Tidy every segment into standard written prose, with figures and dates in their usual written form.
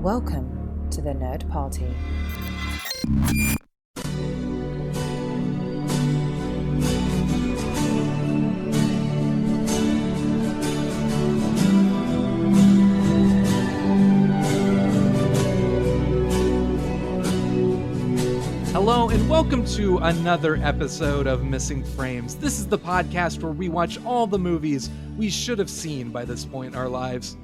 Welcome to the Nerd Party. Hello and welcome to another episode of Missing Frames. This is the podcast where we watch all the movies we should have seen by this point in our lives.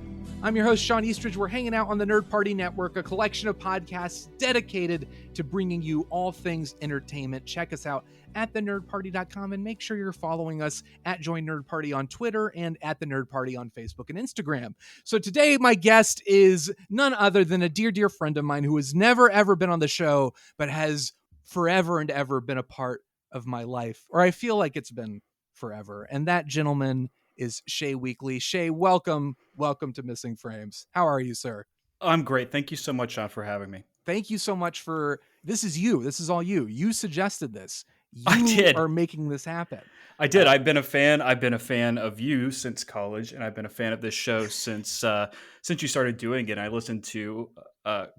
I'm your host, Shawn Eastridge. We're hanging out on the Nerd Party Network, a collection of podcasts dedicated to bringing you all things entertainment. Check us out at thenerdparty.com and make sure you're following us at Join Nerd Party on Twitter and at the Nerd Party on Facebook and Instagram. So today, my guest is none other than a dear friend of mine who has never ever been on the show, but has forever and ever been a part of my life, or I feel like it's been forever. And that gentleman is Shea Weekley. Shea, welcome to Missing Frames. How are you, sir? I'm great. Thank you so much, Shawn, for having me. Thank you so much for this. Is you. This is all you. You suggested this. I did. Are making this happen. I did. I've been a fan. I've been a fan of you since college, and I've been a fan of this show since you started doing it. I listened to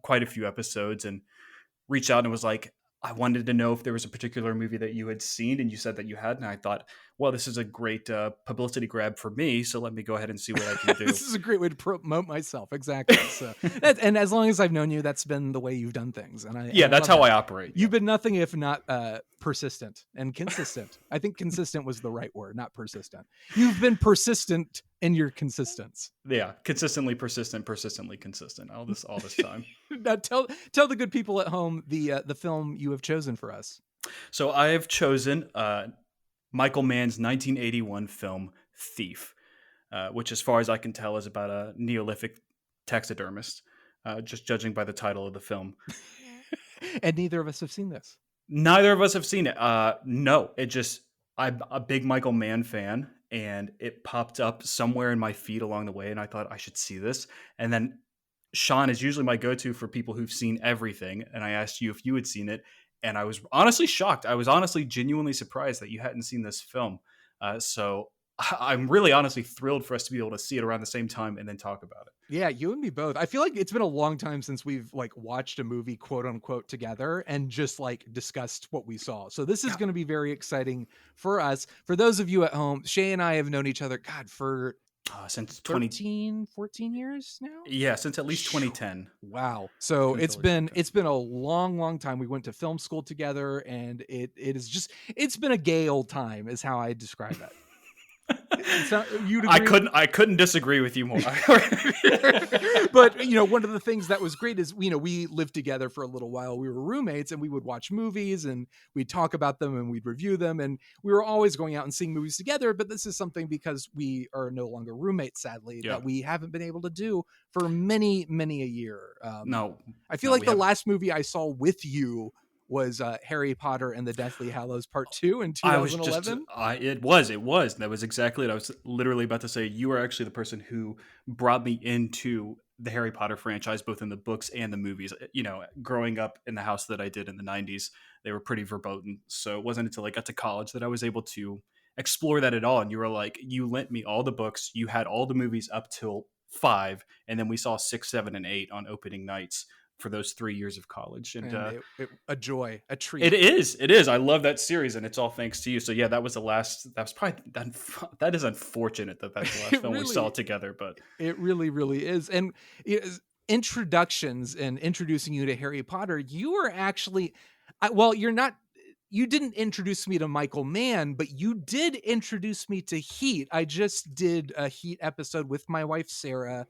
quite a few episodes and reached out and was like, I wanted to know if there was a particular movie that you had seen, and you said that you had, and I thought, well, this is a great publicity grab for me, so let me go ahead and see what I can do. This is a great way to promote myself, exactly. So, and as long as I've known you, that's been the way you've done things. And that's how I operate. You've been nothing if not persistent and consistent. I think consistent was the right word, not persistent. You've been persistent in your consistence. Yeah, consistently persistent, persistently consistent. All this time. Now tell the good people at home the film you have chosen for us. So I have chosen Michael Mann's 1981 film Thief, which, as far as I can tell, is about a Neolithic taxidermist. Just judging by the title of the film. And neither of us have seen this. Neither of us have seen it. No, I'm a big Michael Mann fan, and it popped up somewhere in my feed along the way, and I thought I should see this. And then Shawn is usually my go-to for people who've seen everything, and I asked you if you had seen it, and I was honestly shocked. I was honestly genuinely surprised that you hadn't seen this film. So I'm really honestly thrilled for us to be able to see it around the same time and then talk about it. Yeah, you and me both. I feel like it's been a long time since we've watched a movie quote unquote together and just discussed what we saw. So this is going to be very exciting for us. For those of you at home, Shea and I have known each other, for since 14 years now. Yeah, since at least 2010. Wow. So it's been a long time. We went to film school together, and it's been a gay old time is how I describe it. I couldn't disagree with you more. But one of the things that was great is we lived together for a little while. We were roommates, and we would watch movies, and we'd talk about them, and we'd review them, and we were always going out and seeing movies together. But this is something, because we are no longer roommates, sadly, that we haven't been able to do for many a year. I feel like the last movie I saw with you was Harry Potter and the Deathly Hallows Part 2 in 2011. It was. That was exactly what I was literally about to say. You were actually the person who brought me into the Harry Potter franchise, both in the books and the movies. Growing up in the house that I did in the 90s, they were pretty verboten. So it wasn't until I got to college that I was able to explore that at all. And you were like, you lent me all the books. You had all the movies up till 5. And then we saw 6, 7, and 8 on opening nights for those 3 years of college. And a joy, a treat. It is. I love that series, and it's all thanks to you. So yeah, that was probably that is unfortunate that's the last film we saw together, but it really is. And introductions and introducing you to Harry Potter, you were actually, you didn't introduce me to Michael Mann, but you did introduce me to Heat. I just did a Heat episode with my wife, Sarah.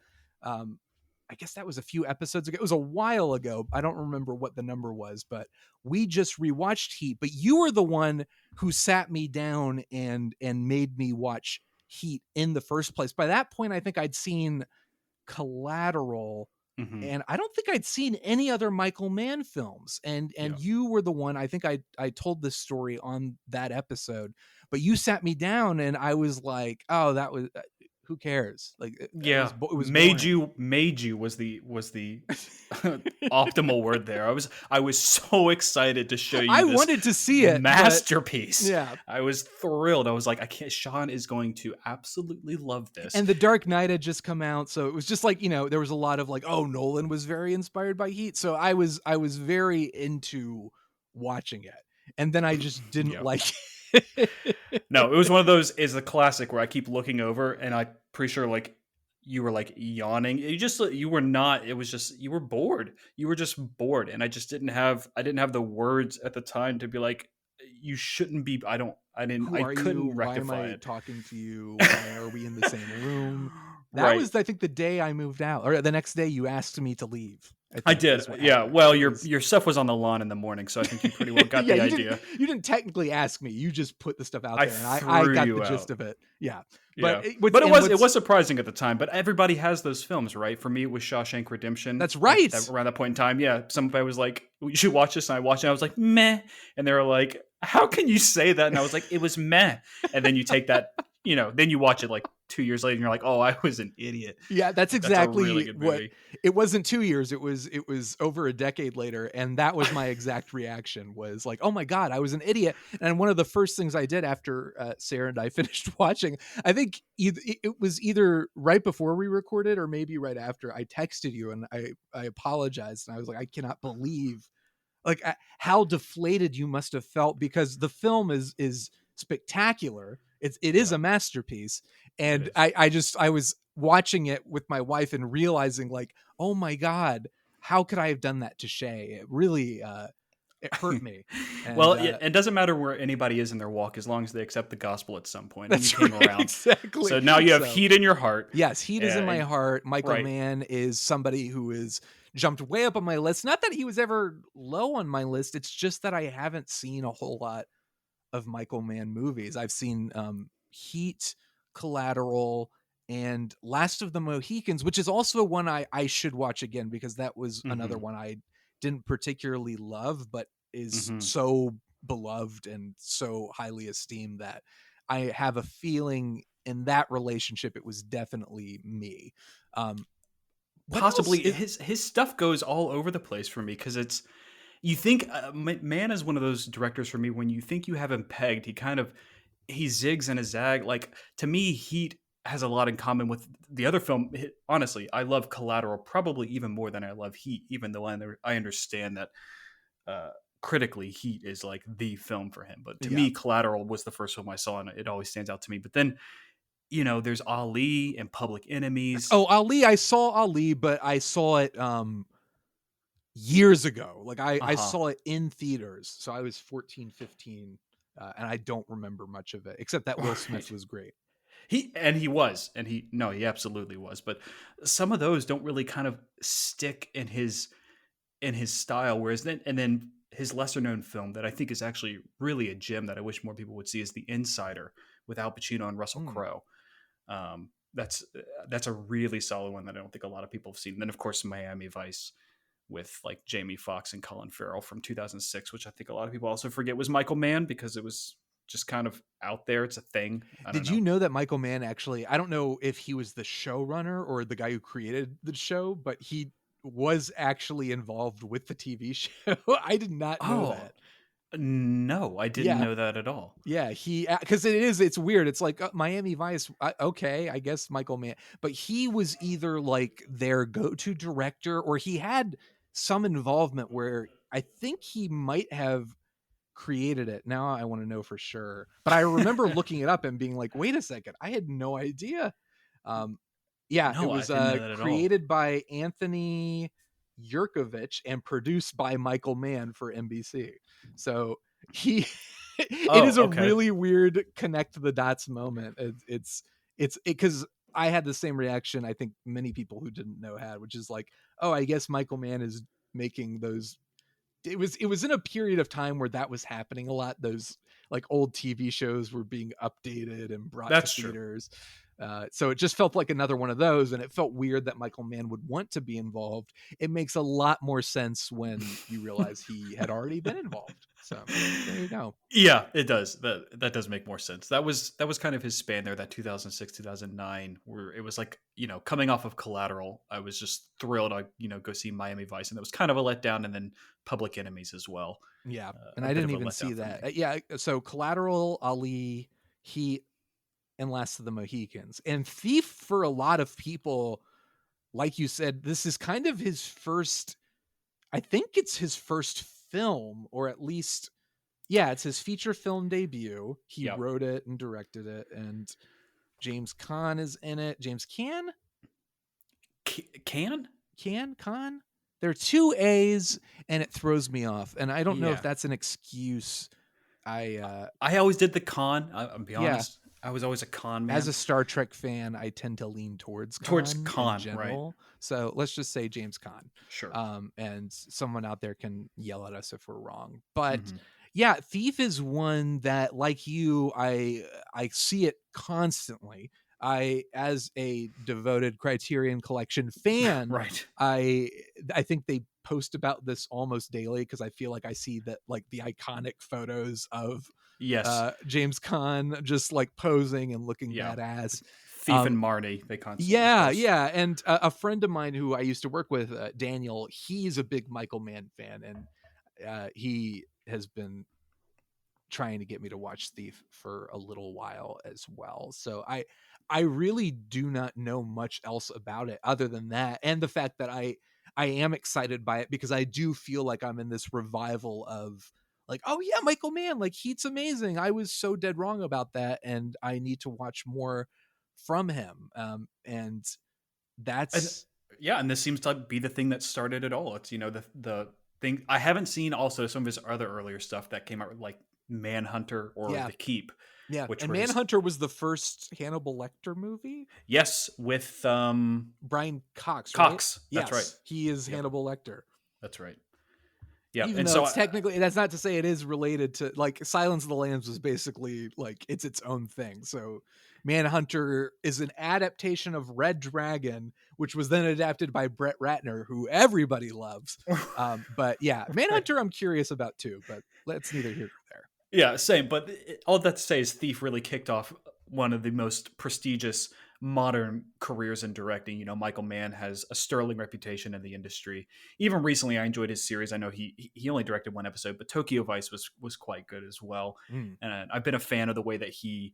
I guess that was a few episodes ago. It was a while ago. I don't remember what the number was, but we just rewatched Heat. But you were the one who sat me down and made me watch Heat in the first place. By that point, I think I'd seen Collateral, and I don't think I'd seen any other Michael Mann films. And you were the one. I think I told this story on that episode, but you sat me down, and I was like, oh, that was who cares? Like Yeah, it was made boring. you was the optimal word there. I was so excited to show you I this wanted to see it, but masterpiece. yeah. I was thrilled. I was like, I can't. Shawn is going to absolutely love this. And The Dark Knight had just come out, so it was just like, there was a lot of like, oh, Nolan was very inspired by Heat, so I was very into watching it, and then I just didn't Yeah. like it. No, it was one of those. Is a classic where I keep looking over, and I'm pretty sure like you were like yawning. You were not. It was just you were bored. You were just bored, and I didn't have the words at the time to be like, you shouldn't be. Who I are you? couldn't Why am rectify I it. talking to you? Why are we in the same room? That Right. was, I think, the day I moved out, or the next day you asked me to leave. I I think did. is what Yeah. happened. Well, It was, your stuff was on the lawn in the morning, so I think you pretty well got yeah, the you idea. didn't technically ask me. You just put the stuff out I there, and I threw got the you gist out. of it. Yeah, Yeah, but what's but and it what's was surprising at the time. But everybody has those films, right? For me, it was Shawshank Redemption. that's right. Around that point in time, yeah. Somebody was like, "You should watch this," and I watched it. And I was like, "Meh," and they were like, "How can you say that?" And I was like, "It was meh." And then you take that, then you watch it like 2 years later, and you're like, "Oh, I was an idiot." Yeah, that's That's a really exactly good what movie. it wasn't 2 years. It was over a decade later. And that was my exact reaction, was like, oh my God, I was an idiot. And one of the first things I did after Sarah and I finished watching, I think it was either right before we recorded or maybe right after, I texted you and I apologized. And I was like, I cannot believe like how deflated you must have felt, because the film is spectacular. It is Yeah, a masterpiece. it And is. I was watching it with my wife and realizing like, oh my God, how could I have done that to Shea? It really it hurt me. And Well, it doesn't matter where anybody is in their walk as long as they accept the gospel at some point, and you that's came right. around. Exactly. So now you have So heat in your heart. yes, Heat is in my And heart. Michael right. Mann is somebody who is jumped way up on my list. Not that he was ever low on my list. It's just that I haven't seen a whole lot of Michael Mann movies. I've seen Heat, Collateral, and Last of the Mohicans, which is also one I should watch again, because that was another Mhm. one I didn't particularly love, but is Mhm. so beloved and so highly esteemed that I have a feeling in that relationship it was definitely me. Um, what else? Possibly his stuff goes all over the place for me because it's you think Mann is one of those directors for me when you think you have him pegged, he zigs and a zag. Like to me, Heat has a lot in common with the other film. Honestly, I love Collateral probably even more than I love Heat, even though I understand that uh, critically Heat is like the film for him. But to Yeah. me, Collateral was the first film I saw, and it always stands out to me. But then there's Ali and Public Enemies. Oh, Ali, I saw Ali, but I saw it years ago. Like Uh I huh. saw it in theaters. So I was 14, 15, and I don't remember much of it except that Will Smith Right. was great. He absolutely was. But some of those don't really kind of stick in his style. Whereas then his lesser known film that I think is actually really a gem that I wish more people would see is The Insider with Al Pacino and Russell Mm. Crowe. Um, that's a really solid one that I don't think a lot of people have seen. And then of course Miami Vice with like Jamie Foxx and Colin Farrell from 2006, which I think a lot of people also forget was Michael Mann because it was just kind of out there. It's a thing. I don't Did know. you know that Michael Mann actually, I don't know if he was the showrunner or the guy who created the show, but he was actually involved with the TV show. I did not know Oh, that. no, I didn't Yeah. know that at all. Yeah, he because it's weird. It's like Miami Vice. Okay, I guess Michael Mann, but he was either like their go-to director or he had some involvement where I think he might have created it. Now I want to know for sure, but I remember looking it up and being like, "Wait a second, I had no idea." Um, yeah, it No, I was didn't know that at all. created by Anthony Yurkovich and produced by Michael Mann for NBC. So he, it is Oh, a okay. really weird connect the dots moment. It's because I had the same reaction. I think many people who didn't know had, which is like, oh, I guess Michael Mann is making those. It was in a period of time where that was happening a lot. Those like old TV shows were being updated and brought to That's true. theaters. So it just felt like another one of those, and it felt weird that Michael Mann would want to be involved. It makes a lot more sense when you realize he had already been involved. So there you go. Yeah, it does. That does make more sense. That was kind of his span there, that 2006, 2009, where it was like, coming off of Collateral, I was just thrilled to, go see Miami Vice, and that was kind of a letdown, and then Public Enemies as well. Yeah. And A I bit didn't of a even letdown see for that. me. Yeah. So Collateral, Ali, Heat, and Last of the Mohicans. And Thief, for a lot of people, like you said, this is kind of his first, I think it's his first film, or at least, yeah, it's his feature film debut. He Yep. wrote it and directed it, and James Caan is in it. James Caan? Can? Caan? There are two A's, and it throws me off. And I don't know if Yeah. that's an excuse. I always did the con. I'll be Yeah. honest. I was always a con man. As a Star Trek fan, I tend to lean towards Towards Caan in Caan, general. So let's just say James Caan. Sure. And someone out there can yell at us if we're wrong. But Mhm. yeah, Thief is one that, like you, I see it constantly. As a devoted Criterion Collection fan, Right. I think they post about this almost daily, because I feel like I see that, like, the iconic photos of Yes. James Caan just like posing and looking Yeah. badass. Thief and Marnie, they constantly Yeah, post. yeah. And a friend of mine who I used to work with, Daniel, he's a big Michael Mann fan, and he has been trying to get me to watch Thief for a little while as well. So I really do not know much else about it other than that, and the fact that I am excited by it, because I do feel like I'm in this revival of, like, oh yeah, Michael Mann, like, Heat's amazing. I was so dead wrong about that, and I need to watch more from him. And And that's yeah, and this seems to be the thing that started it all. It's the thing. I haven't seen also some of his other earlier stuff that came out, like Manhunter or yeah, The Keep, yeah. which And were his. Manhunter was the first Hannibal Lecter movie. Yes, with Brian Cox, right? Cox. That's right. Yes, he is Yep, Hannibal Lecter. that's right. Yeah, Even and though so it's technically, that's not to say it is related to, like, Silence of the Lambs was basically like it's its own thing. So Manhunter is an adaptation of Red Dragon, which was then adapted by Brett Ratner, who everybody loves. But yeah, Manhunter I'm curious about too, but let's neither here nor there. Yeah, same. But all that to say is Thief really kicked off one of the most prestigious modern careers in directing. Michael Mann has a sterling reputation in the industry. Even recently, I enjoyed his series. I know he only directed one episode, but Tokyo Vice was quite good as well. Mm. And I've been a fan of the way that he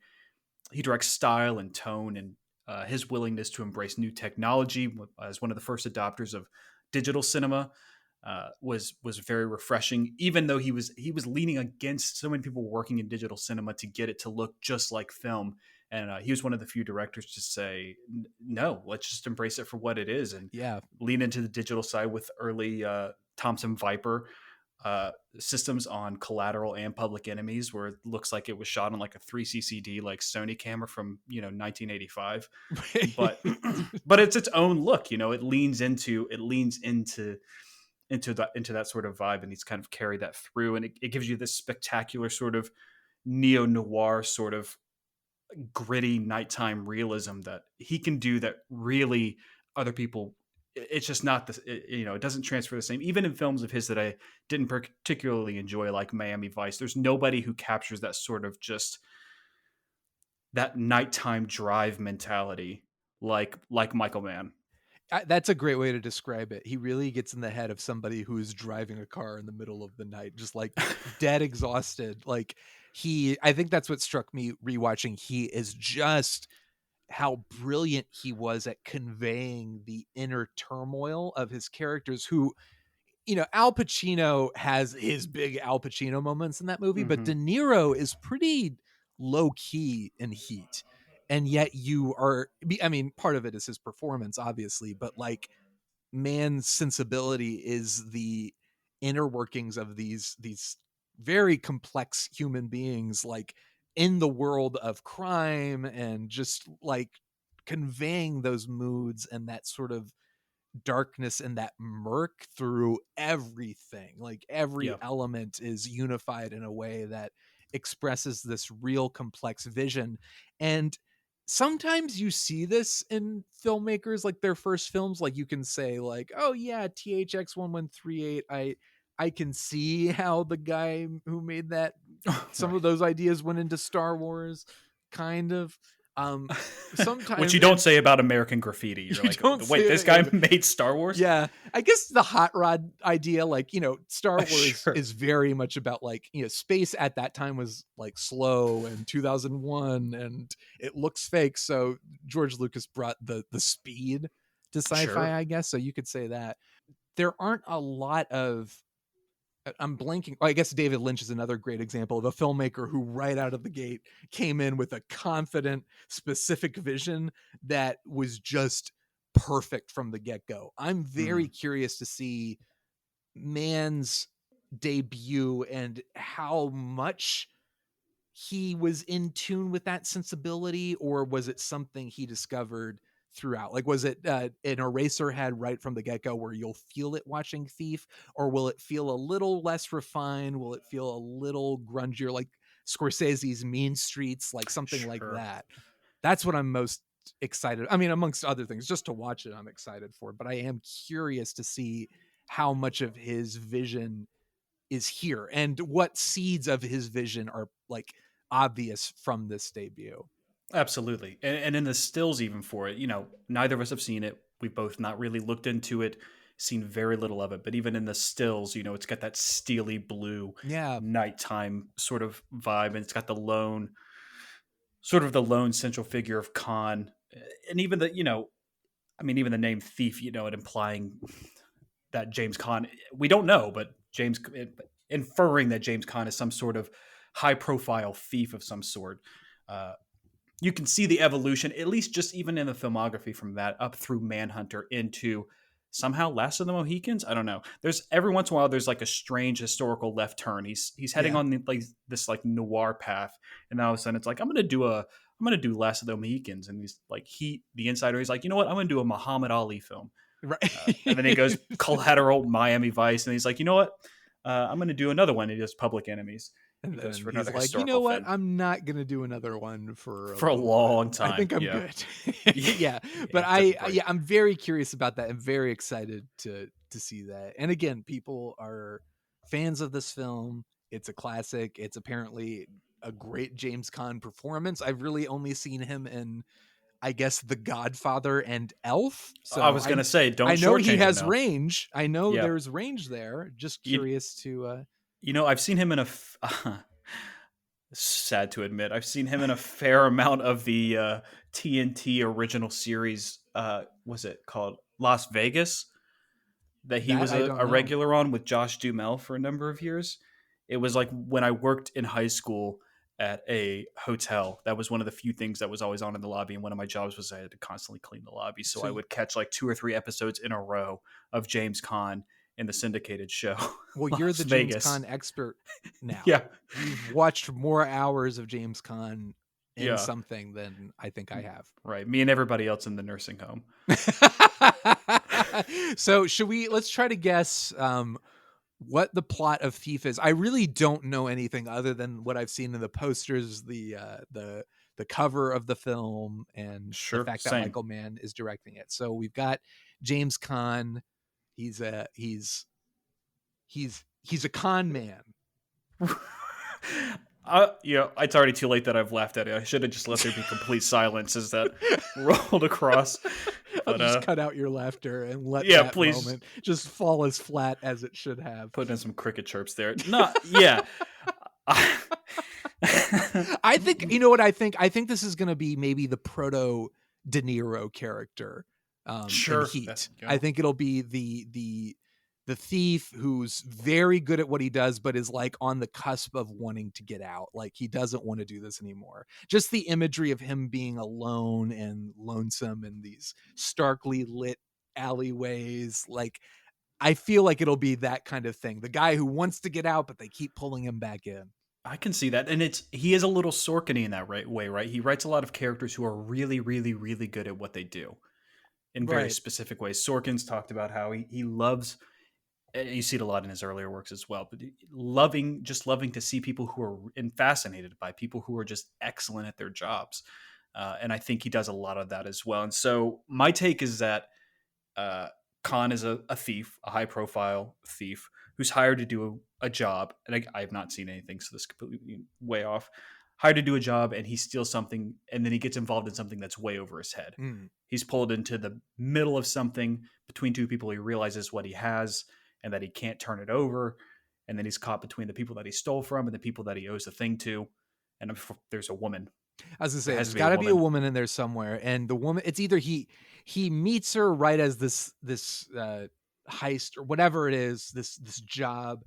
directs style and tone, and his willingness to embrace new technology as one of the first adopters of digital cinema. Was very refreshing, even though he was leaning against so many people working in digital cinema to get it to look just like film. And he was one of the few directors to say, no, let's just embrace it for what it is, and Yeah. lean into the digital side with early Thompson Viper systems on Collateral and Public Enemies, where it looks like it was shot on like a 3CCD like Sony camera from 1985. But but it's its own look. It leans into that sort of vibe, and he's kind of carried that through, and it gives you this spectacular sort of neo-noir sort of gritty nighttime realism that he can do that really other people, it's just not the it doesn't transfer the same. Even in films of his that I didn't particularly enjoy, like Miami Vice, there's nobody who captures that sort of just that nighttime drive mentality like Michael Mann. That's a great way to describe it. He really gets in the head of somebody who is driving a car in the middle of the night, just like dead exhausted. Like, I think that's what struck me rewatching. He is just how brilliant he was at conveying the inner turmoil of his characters, who, Al Pacino has his big Al Pacino moments in that movie, but De Niro is pretty low key in Heat. And yet part of it is his performance, obviously, but like, Mann's sensibility is the inner workings of these very complex human beings, like, in the world of crime, and just like conveying those moods and that sort of darkness and that murk through everything. Like, every Yeah. element is unified in a way that expresses this real complex vision. And sometimes you see this in filmmakers, like their first films, like you can say like, oh yeah, THX 1138, I can see how the guy who made that, some Right. of those ideas went into Star Wars, kind of. um Which Sometimes, you don't and say about American Graffiti. You're you like, don't wait, say this that, yeah, guy made Star Wars? yeah, I guess the hot rod idea, like, Star Wars Sure. is very much about, like, space at that time was like slow and 2001 and it looks fake. So George Lucas brought the speed to sci-fi, Sure. I guess. So you could say that. There aren't a lot of, I'm blanking. I guess David Lynch is another great example of a filmmaker who right out of the gate came in with a confident, specific vision that was just perfect from the get-go. I'm very Mhm. curious to see Mann's debut and how much he was in tune with that sensibility, or was it something he discovered throughout? Like, was it an eraser head right from the get-go where you'll feel it watching Thief, or will it feel a little less refined? Will it feel a little grungier, like Scorsese's Mean Streets, like something like Sure. that? That's what I'm most excited, I mean, amongst other things, just to watch it I'm excited for, but I am curious to see how much of his vision is here and what seeds of his vision are like obvious from this debut. Absolutely. And in the stills, even for it, neither of us have seen it. We've both not really looked into it, seen very little of it. But even in the stills, it's got that steely blue Yeah, nighttime sort of vibe. And it's got the lone central figure of Khan. And even even the name Thief, it implying that James Caan, we don't know, but inferring that James Caan is some sort of high profile thief of some sort. Uh, you can see the evolution, at least just even in the filmography, from that up through Manhunter into somehow Last of the Mohicans. I don't know. There's every once in a while there's like a strange historical left turn. He's heading yeah, on this like noir path, and all of a sudden it's like I'm gonna do Last of the Mohicans, and he's like the insider. He's like, you know what? I'm gonna do a Muhammad Ali film, and then he right. goes Collateral, Miami Vice, and he's like, you know what? I'm gonna do another one. He does Public Enemies. And He goes then for he's another like, you historical know what? film I'm not gonna do another one for a for a little long while. I time. think I'm Yeah. good. Yeah, Yeah, but take a break. yeah, I'm very curious about that. I'm very excited to see that. And again, people are fans of this film. It's a classic. It's apparently a great James Caan performance. I've really only seen him in, I guess, The Godfather and Elf. I So was gonna say, don't I know he shortchange him has now. range. I know Yeah, there's range there. Just you, curious to I've seen him in sad to admit, I've seen him in a fair amount of the TNT original series. Was it called Las Vegas? That he that was I a, don't a know. regular on with Josh Duhamel for a number of years. It was like when I worked in high school at a hotel. That was one of the few things that was always on in the lobby. And one of my jobs was I had to constantly clean the lobby. So So I would catch like 2 or 3 episodes in a row of James Caan in the syndicated show, well, you're Las the James Vegas. Caan expert now. Yeah. You've watched more hours of James Caan in Yeah. something than I think I have. Right. Me and everybody else in the nursing home. So let's try to guess what the plot of Thief is. I really don't know anything other than what I've seen in the posters, the cover of the film, and the Sure. fact that Same. Michael Mann is directing it. So we've got James Caan. He's a con man. It's already too late that I've laughed at it. I should have just let there be complete silence as that rolled across. I'll But just cut out your laughter and let yeah, that please moment just fall as flat as it should have. put in some cricket chirps there. No, yeah. I think, you know what I think? I think this is going to be maybe the proto De Niro character in Sure. That, Heat. yeah. I think it'll be the thief who's very good at what he does, but is like on the cusp of wanting to get out. Like he doesn't want to do this anymore. Just the imagery of him being alone and lonesome in these starkly lit alleyways. Like I feel like it'll be that kind of thing. The guy who wants to get out, but they keep pulling him back in. I can see that, and he is a little Sorkin-y in that way, right? He writes a lot of characters who are really, really, really good at what they do in very Right. specific ways. Sorkin's talked about how he loves. You see it a lot in his earlier works as well, but loving to see people who are and fascinated by people who are just excellent at their jobs. And I think he does a lot of that as well. And so my take is that Caan is a thief, a high profile thief who's hired to do a job. And I have not seen anything, so this is completely way off. Hired to do a job, and he steals something, and then he gets involved in something that's way over his head. He's pulled into the middle of something between two people. He realizes what he has and that he can't turn it over. And then he's caught between the people that he stole from and the people that he owes the thing to. And there's a woman. I was gonna say, there's got to be a woman in there somewhere, and the woman, it's either he meets her right as this heist or whatever it is, this job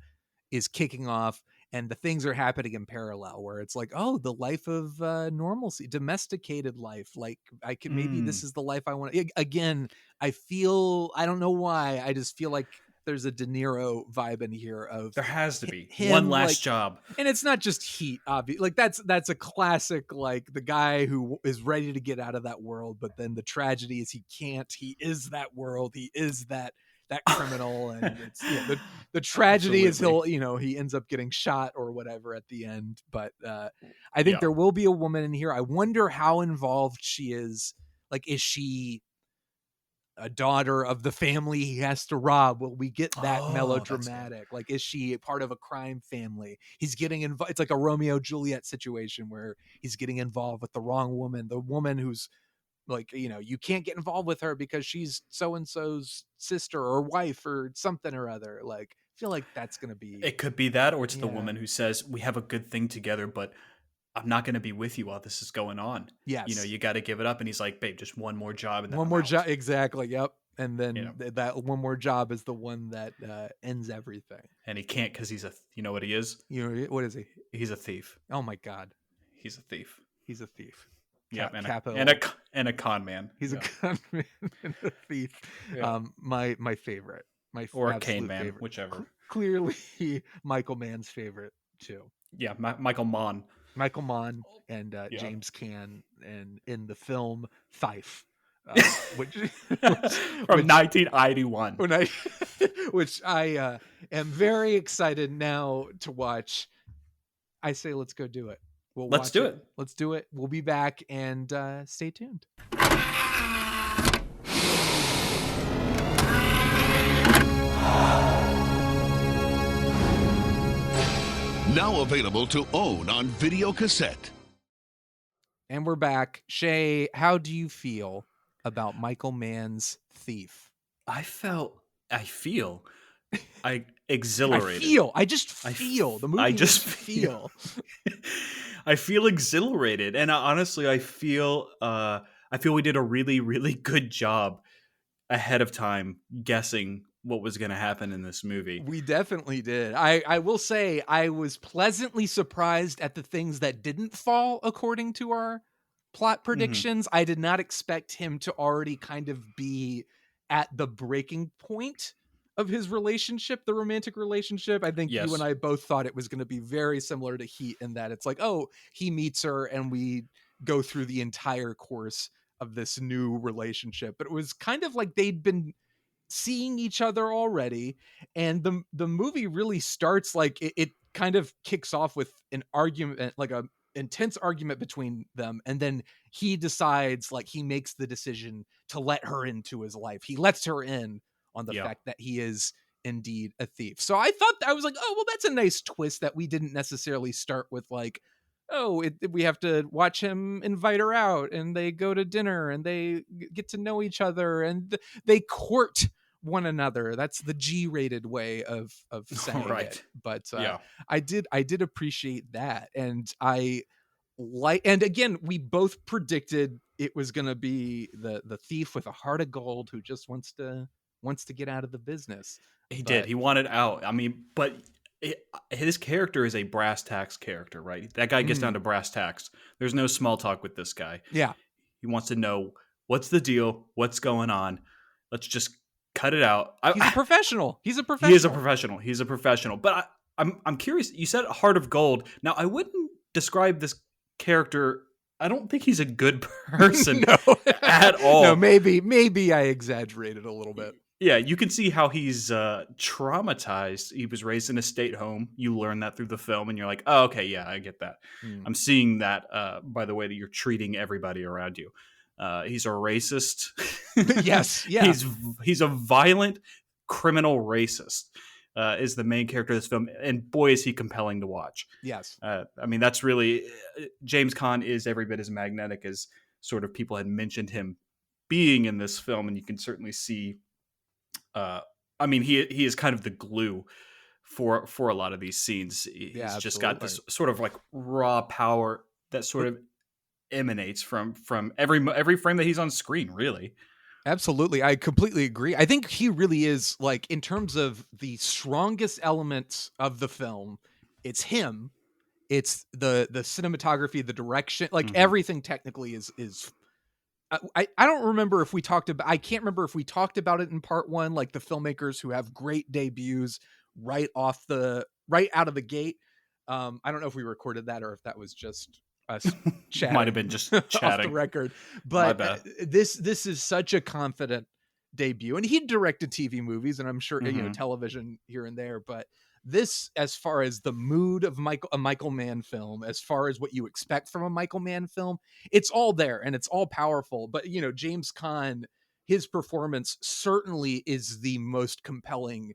is kicking off, and the things are happening in parallel, where it's like, oh, the life of normalcy, domesticated life. Like I can maybe this is the life I want. Again, I don't know why, I just feel like there's a De Niro vibe in here of there has to be him, one last job. And it's not just Heat, obviously. Like that's a classic, like the guy who is ready to get out of that world, but then the tragedy is he can't. He is that world. He is that criminal, and it's the tragedy is he ends up getting shot or whatever at the end. But I think there will be a woman in here. I wonder how involved she is. Like, is she a daughter of the family he has to rob? Will we get that melodramatic? Like, is she a part of a crime family? He's getting involved. It's like a Romeo Juliet situation where he's getting involved with the wrong woman, the woman who's like, you can't get involved with her because she's so-and-so's sister or wife or something or other. Like, I feel like that's going to be... It could be that, or it's the woman who says, we have a good thing together, but I'm not going to be with you while this is going on. Yes. You got to give it up. And he's like, babe, just one more job. And then one more job. Exactly. Yep. And then that one more job is the one that ends everything. And he can't, because he's you know what he is? What is he? He's a thief. Oh my God. He's a thief. He's a thief. Yeah, and a con man. He's a con man and a thief. Yeah. My favorite. Or a cane man, favorite. whichever. Clearly Michael Mann's favorite too. Yeah, Michael Mann. Michael Mann and James Caan, and in the film Thief, which from 1981, which I am very excited now to watch. I say let's go do it. Let's do it. Let's do it. We'll be back, and stay tuned. Now available to own on video cassette. And we're back. Shea, how do you feel about Michael Mann's Thief? I feel exhilarated. I just feel. The movie I just feel. I feel exhilarated. And honestly, I feel we did a really, really good job ahead of time guessing what was going to happen in this movie. We definitely did. I will say I was pleasantly surprised at the things that didn't fall according to our plot predictions. I did not expect him to already kind of be at the breaking point of his relationship, the romantic relationship. I think you and I both thought it was going to be very similar to Heat in that it's like, oh, he meets her and we go through the entire course of this new relationship. But it was kind of like they'd been seeing each other already, and the movie really starts like it kind of kicks off with an argument, like a intense argument between them, and then he decides, like, he makes the decision to let her into his life. He lets her in on the fact that he is indeed a thief. So I was like, oh well, that's a nice twist that we didn't necessarily start with, like, oh, we have to watch him invite her out and they go to dinner and they get to know each other and they court one another. That's the G-rated way of saying it. But I did appreciate that, and and again, we both predicted it was going to be the thief with a heart of gold who just wants to get out of the business. He did. He wanted out. I mean, but his character is a brass tacks character, right? That guy gets down to brass tacks. There's no small talk with this guy. Yeah. He wants to know what's the deal, what's going on. Let's just cut it out. He's a professional. He is a professional. But I'm curious. You said heart of gold. Now, I wouldn't describe this character. I don't think he's a good person at all. No, maybe I exaggerated a little bit. Yeah, you can see how he's traumatized. He was raised in a state home. You learn that through the film, and you're like, oh, okay, yeah, I get that. Mm. I'm seeing that by the way that you're treating everybody around you. He's a racist. Yes, yeah. He's a violent criminal racist. Is the main character of this film, and boy, is he compelling to watch. Yes. I mean, that's really James Caan is every bit as magnetic as sort of people had mentioned him being in this film, and you can certainly see. I mean, he is kind of the glue for a lot of these scenes. He's just got this sort of like raw power that sort of emanates from every frame that he's on screen, really. Absolutely. I completely agree. I think he really is, like, in terms of the strongest elements of the film, it's him. It's the cinematography, the direction, like everything technically is I don't remember if we talked about, I can't remember if we talked about it in part one, like the filmmakers who have great debuts right out of the gate. I don't know if we recorded that or if that was just us chatting. Might have been just chatting off the record, but this is such a confident debut, and he directed TV movies and I'm sure you know, television here and there, but this, as far as the mood of a Michael Mann film, as far as what you expect from a Michael Mann film, it's all there and it's all powerful. But you know, James Caan, his performance certainly is the most compelling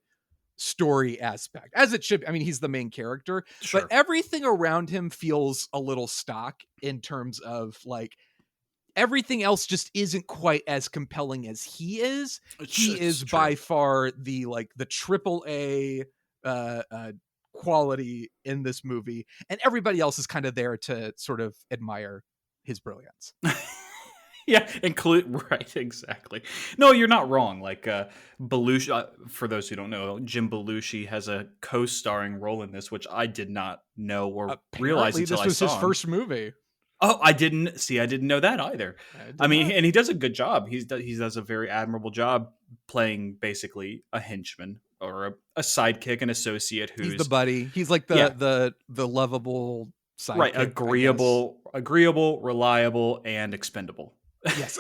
story aspect, as it should be. I mean, he's the main character, sure, but everything around him feels a little stock in terms of like everything else just isn't quite as compelling as he is. He is by far the triple A quality in this movie, and everybody else is kind of there to sort of admire his brilliance. Yeah, right, exactly. No, you're not wrong. Like Belushi, for those who don't know, Jim Belushi has a co-starring role in this, which I did not know or realize until I saw. This was his first movie. Oh, I didn't know that either. I mean, and he does a good job. He does a very admirable job playing basically a henchman or a sidekick, an associate who's the buddy. He's like the lovable sidekick, right? Agreeable, reliable, and expendable. Yes.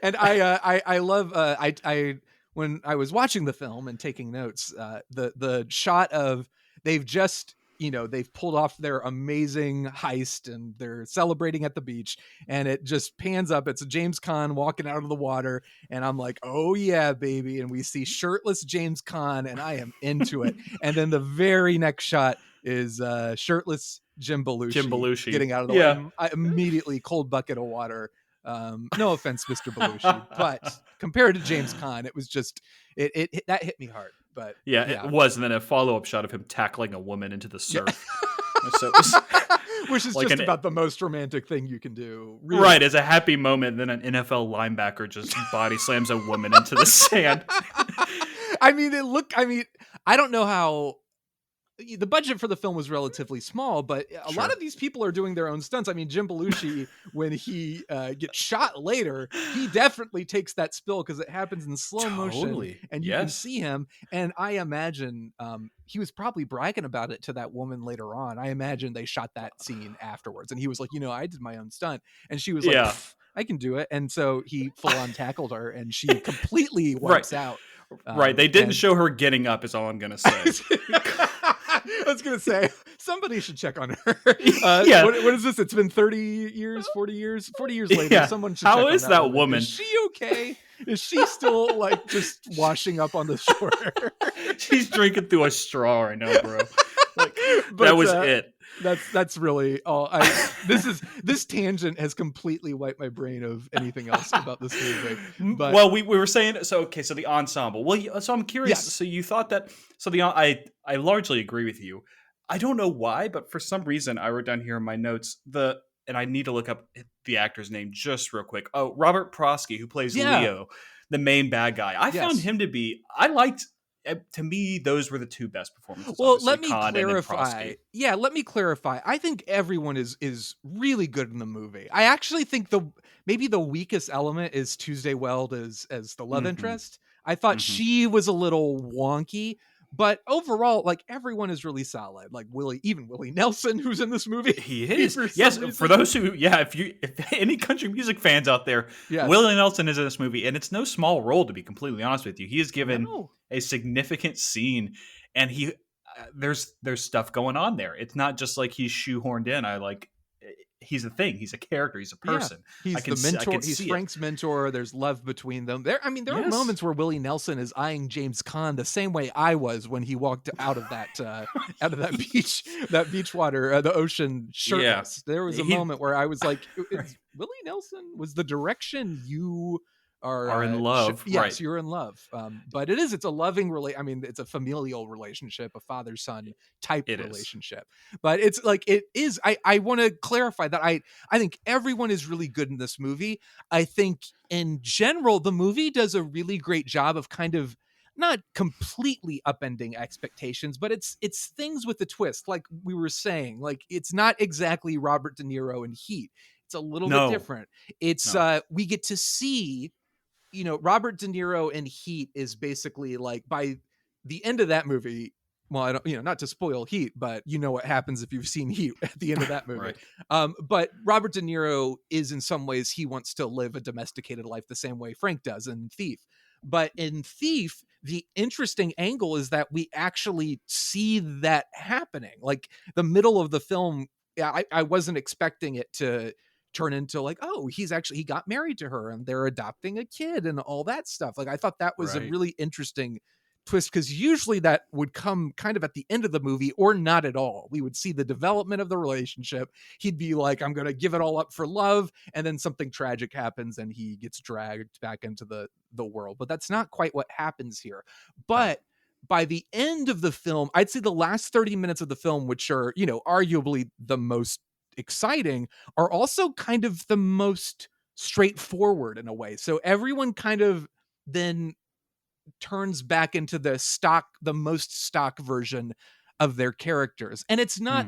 And I love I when I was watching the film and taking notes, the shot of they've pulled off their amazing heist and they're celebrating at the beach, and it just pans up. It's James Caan walking out of the water, and I'm like, oh yeah, baby. And we see shirtless James Caan, and I am into it. And then the very next shot is shirtless Jim Belushi getting out of the way. I immediately cold bucket of water. No offense, Mr. Belushi, but compared to James Caan, it was just it that hit me hard. But it was, and then a follow-up shot of him tackling a woman into the surf. So which is like just about the most romantic thing you can do, really. Right, as a happy moment. Then an NFL linebacker just body slams a woman into the sand. I mean, I don't know how the budget for the film was relatively small, but a lot of these people are doing their own stunts. I mean, Jim Belushi, when he gets shot later, he definitely takes that spill because it happens in slow motion, and you can see him. And I imagine he was probably bragging about it to that woman later on. I imagine they shot that scene afterwards, and he was like, I did my own stunt, and she was like, I can do it. And so he full on tackled her, and she completely wipes out. Right. They didn't show her getting up, is all I'm going to say. I was going to say, somebody should check on her. What is this? It's been 30 years, 40 years? 40 years later. Yeah. Someone should check on that woman? Is she okay? Is she still like just washing up on the shore? She's drinking through a straw right now, bro. That was it. That's really all. This tangent has completely wiped my brain of anything else about this movie. But we were saying so the ensemble. Well, so I'm curious. Yes. So you thought that? So I largely agree with you. I don't know why, but for some reason I wrote down here in my notes and I need to look up the actor's name just real quick. Oh, Robert Prosky, who plays Leo, the main bad guy. I found him to be. To me, those were the two best performances. Well, let me clarify. Yeah, let me clarify. I think everyone is really good in the movie. I actually think maybe the weakest element is Tuesday Weld as the love interest. I thought she was a little wonky, But overall, like, everyone is really solid. Like even Willie Nelson, who's in this movie. He is. For Yes, some for reason. those who, if any country music fans out there, Yes. Willie Nelson is in this movie, and it's no small role, to be completely honest with you. He is given No. a significant scene, and there's stuff going on there. It's not just like he's shoehorned in. He's a thing. He's a character. He's a person. He's I can the mentor. I can He's see Frank's mentor. There's love between them. There are Yes. moments where Willie Nelson is eyeing James Caan the same way I was when he walked out of that beach water, the ocean shirtless. There was a moment where I was like, Willie Nelson was the direction you are in love. yes, right. you're in love. But it's a loving it's a familial relationship, a father-son type relationship. But it's like, it is, I want to clarify that I think everyone is really good in this movie. I think in general, the movie does a really great job of kind of not completely upending expectations, but it's things with a twist. Like we were saying, like, it's not exactly Robert De Niro in Heat. It's a little bit different. It's we get to see, Robert De Niro in Heat is basically like, by the end of that movie, well, I don't, not to spoil Heat, but what happens if you've seen Heat at the end of that movie. Right. But Robert De Niro is, in some ways, he wants to live a domesticated life the same way Frank does in Thief. But in Thief, the interesting angle is that we actually see that happening. Like the middle of the film, I wasn't expecting it to turn into like, oh, he got married to her and they're adopting a kid and all that stuff. Like I thought that was a really interesting twist, because usually that would come kind of at the end of the movie or not at all. We would see the development of the relationship. He'd be like, I'm going to give it all up for love. And then something tragic happens and he gets dragged back into the world. But that's not quite what happens here. But by the end of the film, I'd say the last 30 minutes of the film, which are, arguably the most exciting, are also kind of the most straightforward in a way. So everyone kind of then turns back into the most stock version of their characters. And it's not,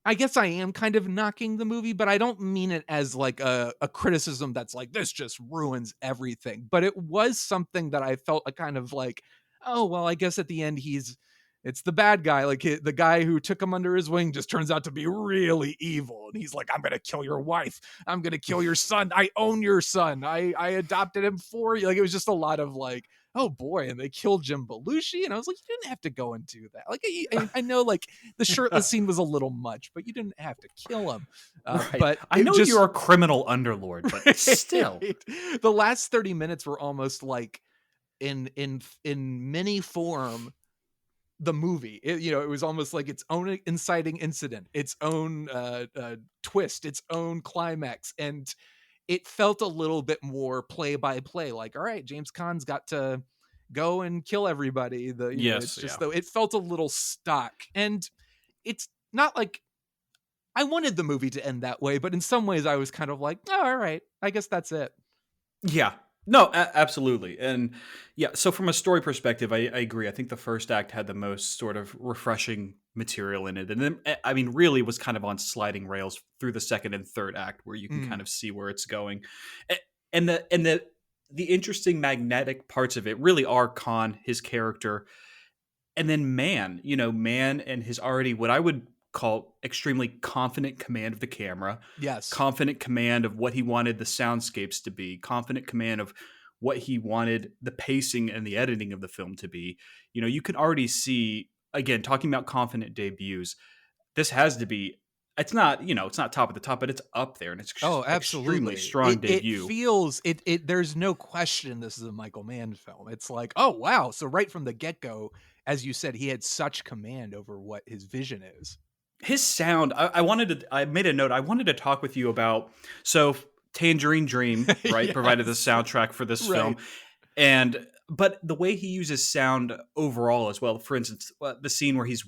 I guess I am kind of knocking the movie, but I don't mean it as like a criticism that's like, this just ruins everything. But it was something that I felt a kind of like, oh, well, I guess at the end it's the bad guy. Like the guy who took him under his wing just turns out to be really evil. And he's like, I'm going to kill your wife. I'm going to kill your son. I own your son. I adopted him for you. Like, it was just a lot of like, oh boy. And they killed Jim Belushi. And I was like, you didn't have to go and do that. Like, I know like the shirtless scene was a little much, but you didn't have to kill him. But I know you're a criminal underlord, but still. The last 30 minutes were almost like in mini form, the movie. It was almost like its own inciting incident, its own twist, its own climax, and it felt a little bit more play by play. Like, all right, James Caan's got to go and kill everybody. Though it felt a little stock, and it's not like I wanted the movie to end that way, but in some ways I was kind of like, oh, all right, I guess that's it. Yeah. No, absolutely. And so from a story perspective, I agree. I think the first act had the most sort of refreshing material in it. And then, I mean, really was kind of on sliding rails through the second and third act, where you can kind of see where it's going. And the interesting magnetic parts of it really are Caan, his character, and then Mann and his already, what I would call, extremely confident command of the camera. Yes. Confident command of what he wanted the soundscapes to be, confident command of what he wanted the pacing and the editing of the film to be. You can already see, again, talking about confident debuts, this has to be, it's not top of the top, but it's up there, and it's extremely strong debut. It feels there's no question this is a Michael Mann film. It's like, oh wow. So right from the get-go, as you said, he had such command over what his vision is. His sound, I made a note. I wanted to talk with you about, so Tangerine Dream, right, Yes. provided the soundtrack for this film. But the way he uses sound overall as well, for instance, the scene where he's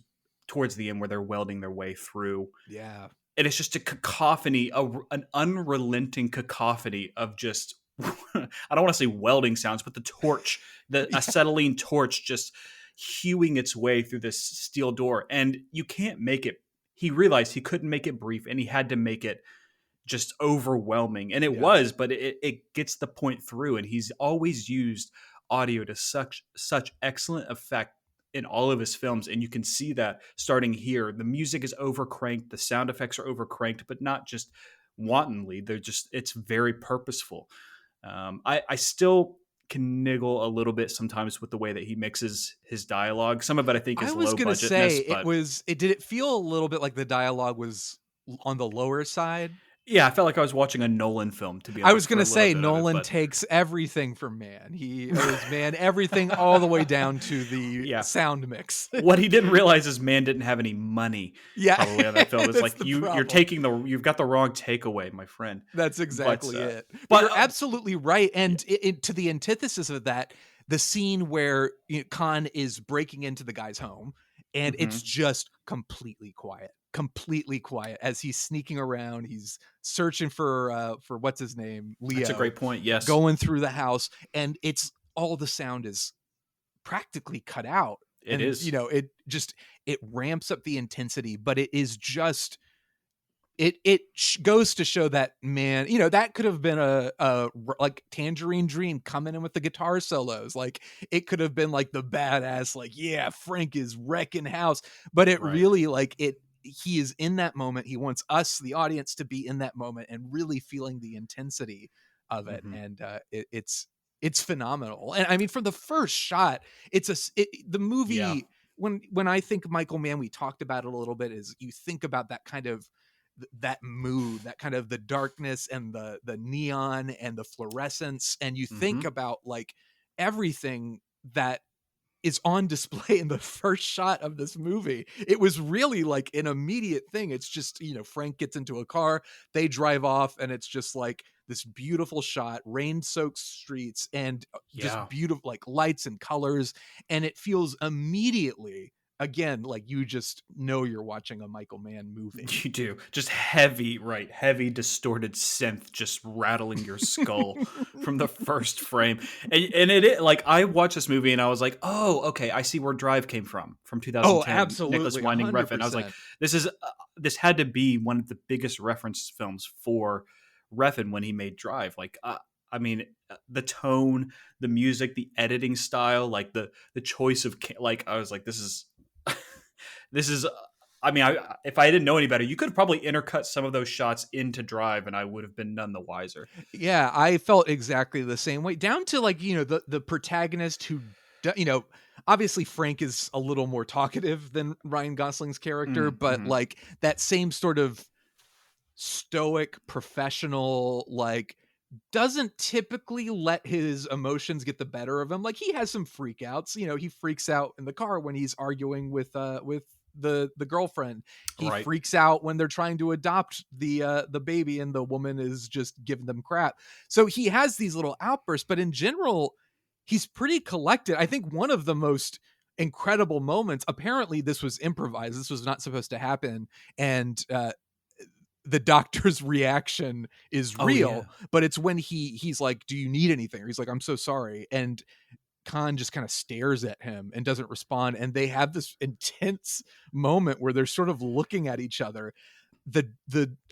towards the end where they're welding their way through. Yeah. And it's just a cacophony, an unrelenting cacophony of just, I don't want to say welding sounds, but the torch, acetylene torch just hewing its way through this steel door. And you can't make it. He realized he couldn't make it brief, and he had to make it just overwhelming. And it was, but it gets the point through. And he's always used audio to such excellent effect in all of his films, and you can see that starting here. The music is overcranked, the sound effects are overcranked, but not just wantonly. It's very purposeful. I still can niggle a little bit sometimes with the way that he mixes his dialogue. Some of it I think I is was low gonna say budgetness, but did it feel a little bit like the dialogue was on the lower side? yeah, I felt like I was watching a Nolan film, to be I was honest, for gonna a little say bit of it. Nolan But takes everything from Mann. He owes Mann everything all the way down to the yeah, sound mix. what he didn't realize is Mann didn't have any money Yeah, probably on that film. It's that's like the you're problem. taking you've got the wrong takeaway, my friend. That's But exactly it. But but you're absolutely right. And to the antithesis of that, the scene where Khan is breaking into the guy's home and it's mhm. just completely quiet as he's sneaking around. He's searching for what's his name, That's a Leo, great point. Yes, going through the house, and it's all the sound is practically cut out. it And is. it ramps up the intensity, but it is just it goes to show that, man, that could have been a like Tangerine Dream coming in with the guitar solos. Like, it could have been like the badass, like, yeah, Frank is wrecking house, but it Right. really, like, he is in that moment. He wants us, the audience, to be in that moment and really feeling the intensity of it. Mhm. And it's phenomenal. And I mean, from the first shot, the Yeah. movie, when I think Michael Mann, we talked about it a little bit, is you think about that kind of that mood, that kind of the darkness and the neon and the fluorescence, and you think Mhm. about like everything that is on display in the first shot of this movie. It was really like an immediate thing. It's just, Frank gets into a car, they drive off, and it's just like this beautiful shot, rain-soaked streets, and just Yeah. beautiful, like, lights and colors. And it feels immediately, again, like you just know you're watching a Michael Mann movie. You do. Just heavy, right? Heavy, distorted synth just rattling your skull from the first frame. And like, I watched this movie and I was like, oh, okay, I see where Drive came from Oh, 2010. Nicholas absolutely, Winding Refn. I was like, 100%. this had to be one of the biggest reference films for Refn when he made Drive. Like, I mean, the tone, the music, the editing style, like the choice of like, I was like, this is this is I mean, if I didn't know any better, you could have probably intercut some of those shots into Drive, and I would have been none the wiser. Yeah, I felt exactly the same way. Down to, like, the protagonist who, obviously Frank is a little more talkative than Ryan Gosling's character, but Mm-hmm. like that same sort of stoic professional, like, doesn't typically let his emotions get the better of him. Like, he has some freakouts. He freaks out in the car when he's arguing with the girlfriend. He Right. freaks out when they're trying to adopt the baby and the woman is just giving them crap. So he has these little outbursts, but in general, he's pretty collected. I think one of the most incredible moments, apparently this was improvised, this was not supposed to happen, and the doctor's reaction is Oh yeah. real, but it's when he's like, do you need anything? Or he's like, I'm so sorry. And Khan just kind of stares at him and doesn't respond. And they have this intense moment where they're sort of looking at each other. The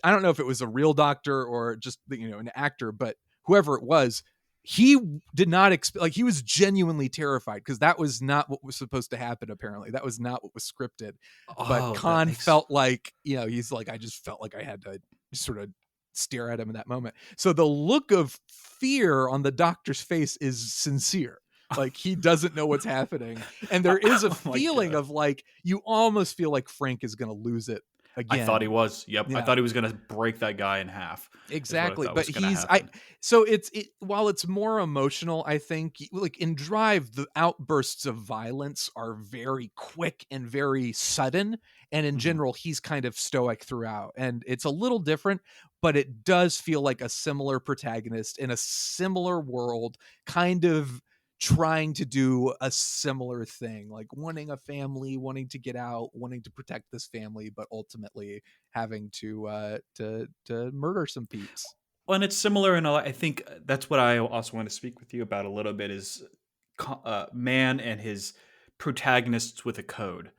I don't know if it was a real doctor or just an actor, but whoever it was, he did not like, he was genuinely terrified because that was not what was supposed to happen. Apparently that was not what was scripted. But Oh, that Khan makes felt like, he's like, I just felt like I had to sort of stare at him in that moment. So the look of fear on the doctor's face is sincere. Like, he doesn't know what's happening. And there is a oh my feeling God. of, like, you almost feel like Frank is going to lose it I thought he again. was. Yep. I Yeah. thought he was gonna break that guy in half. Is what I Exactly. thought But was gonna happen. so while it's more emotional, I think, like in Drive, the outbursts of violence are very quick and very sudden. And in Mhm. general, he's kind of stoic throughout. And it's a little different, but it does feel like a similar protagonist in a similar world, kind of trying to do a similar thing, like wanting a family, wanting to get out, wanting to protect this family, but ultimately having to murder some peeps. Well, and it's similar in a lot. I think that's what I also want to speak with you about a little bit is Man and his protagonists with a code.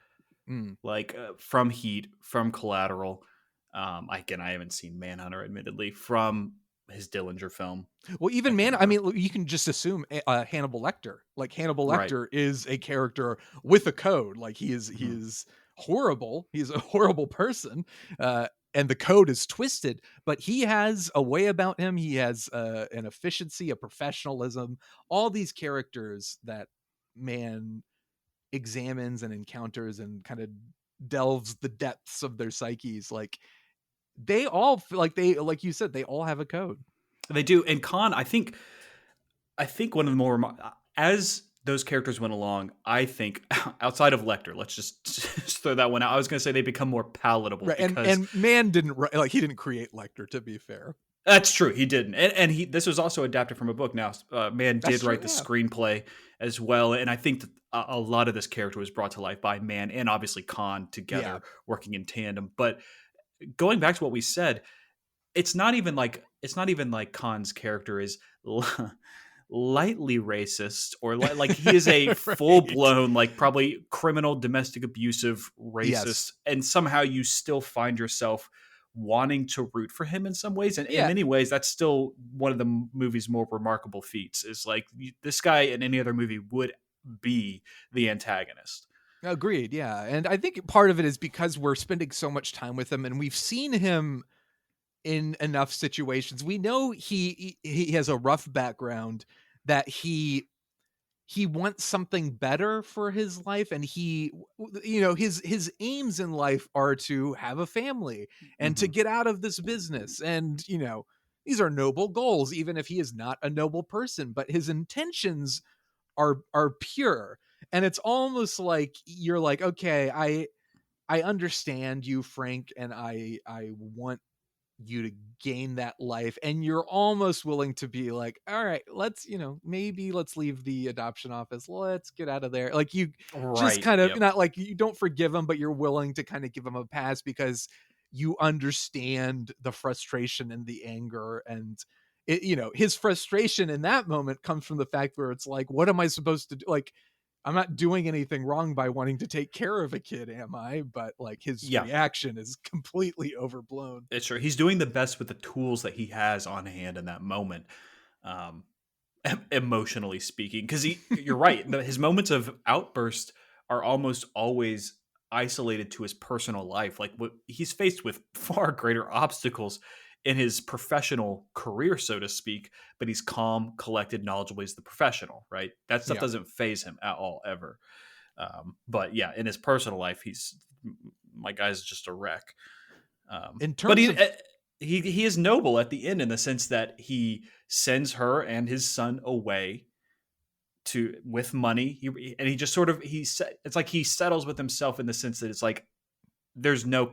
Mm. Like from Heat, from Collateral. Again, I haven't seen Manhunter, admittedly. From his Dillinger film. Well, even I can't man, I remember. mean, you can just assume Hannibal Lecter. Like Hannibal Right. Lecter is a character with a code. Like he Mhm. is horrible. He's a horrible person, and the code is twisted. But he has a way about him. He has an efficiency, a professionalism. All these characters that man examines and encounters and kind of delves the depths of their psyches. Like they all feel like like you said, they all have a code. They do. And Khan, I think one of the more as those characters went along, I think outside of Lecter, let's just throw that one out. I was going to say they become more palatable Right, because and man didn't like he didn't create Lecter, to be fair. that's true. He didn't, and he this was also adapted from a book. Now, Mann That's did true, write the yeah. screenplay as well, and I think that a lot of this character was brought to life by Mann and obviously Khan together, Yeah. working in tandem. But going back to what we said, it's not even like Khan's character is lightly racist or like he is a full Right. blown like probably criminal domestic abusive racist, Yes. and somehow you still find yourself wanting to root for him in some ways, and in Yeah. many ways that's still one of the movie's more remarkable feats is like this guy in any other movie would be the antagonist. Agreed, yeah, and I think part of it is because we're spending so much time with him and we've seen him in enough situations. We know he has a rough background, that he wants something better for his life, and his aims in life are to have a family and to Hmm. get out of this business, and these are noble goals, even if he is not a noble person, but his intentions are pure. And it's almost like you're like, okay, I understand you, Frank, and I want you to gain that life, and you're almost willing to be like, all right, let's maybe let's leave the adoption office, let's get out of there. Like you just Right. kind of, Yep. not like you don't forgive him, but you're willing to kind of give him a pass because you understand the frustration and the anger, and his frustration in that moment comes from the fact where it's like, what am I supposed to do? Like, I'm not doing anything wrong by wanting to take care of a kid, am I? But like his Yeah. reaction is completely overblown. It's true. He's doing the best with the tools that he has on hand in that moment, um, emotionally speaking. Because you're right. His moments of outburst are almost always isolated to his personal life. Like he's faced with far greater obstacles in his professional career, so to speak. But he's calm, collected, knowledgeable. He's the professional, right? That stuff Yeah. doesn't phase him at all, ever. But yeah, in his personal life, my guy's just a wreck. In But terms of he is noble at the end in the sense that he sends her and his son away with money. He just sort of it's like he settles with himself in the sense that it's like there's no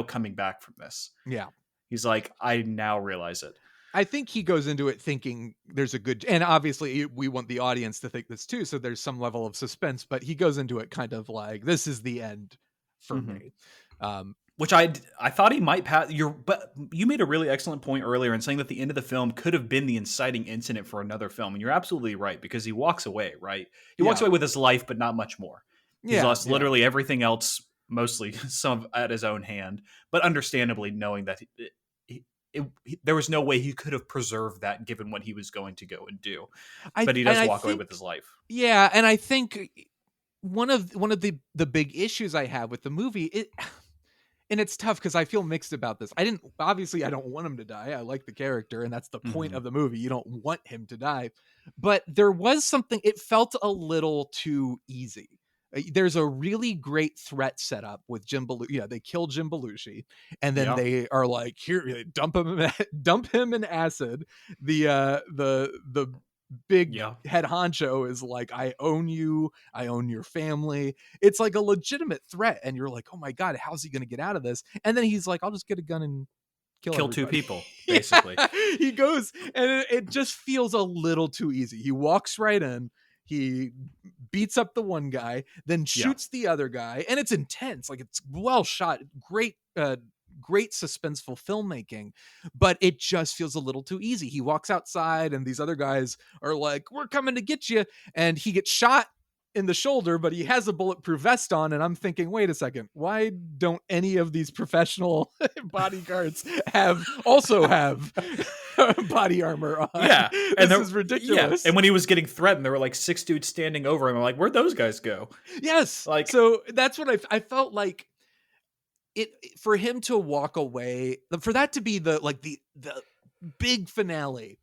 coming back from this. yeah, He's like, I now realize it. I think he goes into it thinking there's a good, and obviously we want the audience to think this too, so there's some level of suspense, but he goes into it kind of like, this is the end for Mhm. me. Which I thought he might pass. But you made a really excellent point earlier in saying that the end of the film could have been the inciting incident for another film, and you're absolutely right because he walks away. Right, he walks Yeah. away with his life, but not much more. He's Yeah, lost yeah. literally everything else, mostly some at his own hand, but understandably knowing that there was no way he could have preserved that given what he was going to go and do. But he does walk away with his life. Yeah, and I think one of the big issues I have with the movie, and it's tough because I feel mixed about this. I don't want him to die. I like the character, and that's the point Mhm. of the movie. You don't want him to die. But there was something, it felt a little too easy. There's a really great threat set up with Jim Belushi. Yeah, they kill Jim Belushi, and then Yeah. they are like, here, dump him in acid. The big Yeah. head honcho is like, I own you, I own your family. It's like a legitimate threat, and you're like, oh my god, how's he gonna get out of this? And then he's like, I'll just get a gun and kill Two everybody. people, basically. Yeah, he goes, and it just feels a little too easy. He walks right in, he beats up the one guy, then shoots the other guy, and it's intense. Like, it's well shot, great suspenseful filmmaking, but it just feels a little too easy. He walks outside and these other guys are like, we're coming to get you, and he gets shot in the shoulder, but he has a bulletproof vest on, and I'm thinking, wait a second, why don't any of these professional bodyguards also have body armor on? Yeah, and This is ridiculous. and when he was getting threatened, there were like 6 dudes standing over him. I'm like, where'd those guys go? Yes, Like, so that's what I felt like. It for him to walk away, for that to be the big finale.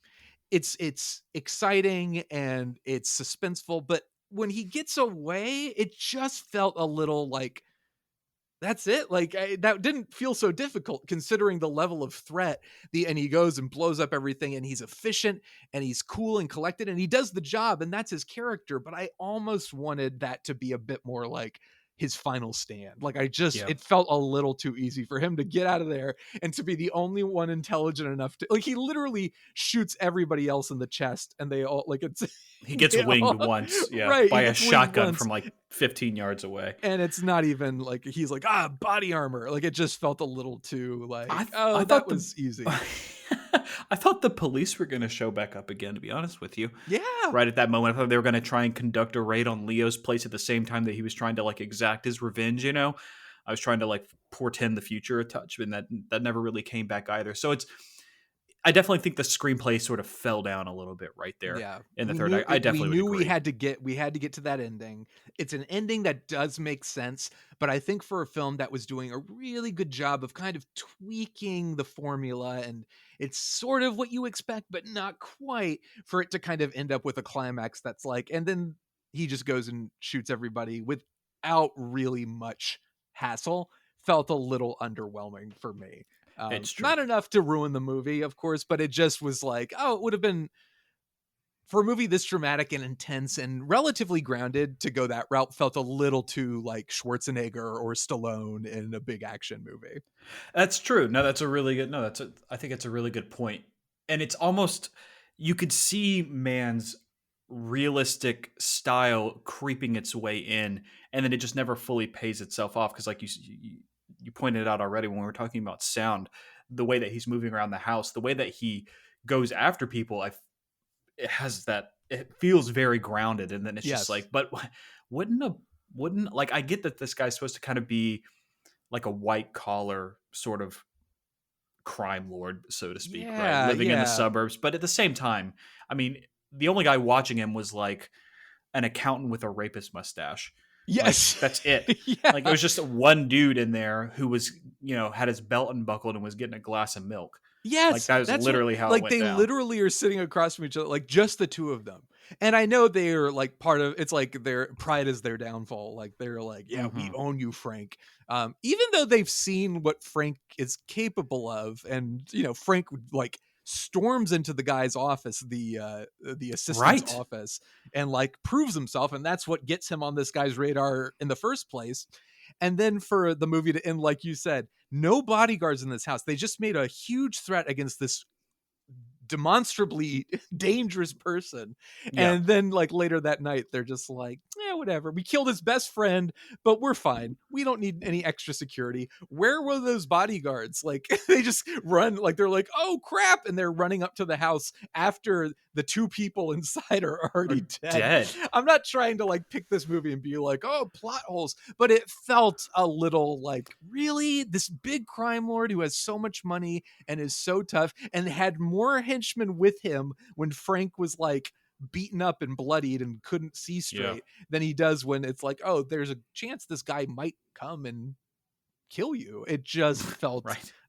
It's exciting and it's suspenseful, but when he gets away, it just felt a little like, that's it. Like that didn't feel so difficult considering the level of threat. And he goes and blows up everything, and he's efficient and he's cool and collected and he does the job, and that's his character. But I almost wanted that to be a bit more like his final stand. Like it felt a little too easy for him to get out of there and to be the only one intelligent enough to, like, he literally shoots everybody else in the chest, and they all like it's. He gets winged once, right, by a shotgun from like 15 yards away. And it's not even like he's like, body armor. Like, it just felt a little too like, I thought that was easy. I thought the police were going to show back up again, to be honest with you. Yeah. Right at that moment, I thought they were going to try and conduct a raid on Leo's place at the same time that he was trying to like exact his revenge, you know? I was trying to like portend the future a touch, and that never really came back either. So I definitely think the screenplay sort of fell down a little bit right there. Yeah. In the third act. I definitely we knew would agree. we had to get to that ending. It's an ending that does make sense, but I think for a film that was doing a really good job of kind of tweaking the formula, and it's sort of what you expect, but not quite, for it to kind of end up with a climax that's like, and then he just goes and shoots everybody without really much hassle, felt a little underwhelming for me. It's true. Not enough to ruin the movie, of course, but it just was like, it would have been, for a movie this dramatic and intense and relatively grounded, to go that route felt a little too like Schwarzenegger or Stallone in a big action movie. That's true. No, that's a really good. No, I think it's a really good point. And it's almost, you could see Mann's realistic style creeping its way in, and then it just never fully pays itself off. Because like you pointed out already when we were talking about sound, the way that he's moving around the house, the way that he goes after people, it feels very grounded. And then it's just like, but wouldn't like, I get that this guy's supposed to kind of be like a white collar sort of crime lord, so to speak, right? Living in the suburbs. But at the same time, I mean, the only guy watching him was like an accountant with a rapist mustache. Yes. Like, that's it. Like, it was just one dude in there who was, had his belt unbuckled and was getting a glass of milk. Yes. Like, that was literally how it went down. Like, they literally are sitting across from each other, like, just the two of them. And I know they are like part of, it's like their pride is their downfall. Like, they're like, we own you, Frank. Even though they've seen what Frank is capable of, and, Frank would like storms into the guy's office, the assistant's office, and like proves himself, and that's what gets him on this guy's radar in the first place. And then for the movie to end, like you said, no bodyguards in this house. They just made a huge threat against this demonstrably dangerous person. And then like later that night, they're just like, whatever. We killed his best friend, but we're fine. We don't need any extra security. Where were those bodyguards? Like, they just run, like, they're like, oh crap. And they're running up to the house after the two people inside are already dead. I'm not trying to like pick this movie and be like, oh, plot holes, but it felt a little like, really? This big crime lord who has so much money and is so tough and had more henchmen with him when Frank was like beaten up and bloodied and couldn't see straight than he does when it's like, oh, there's a chance this guy might come and kill you. It just felt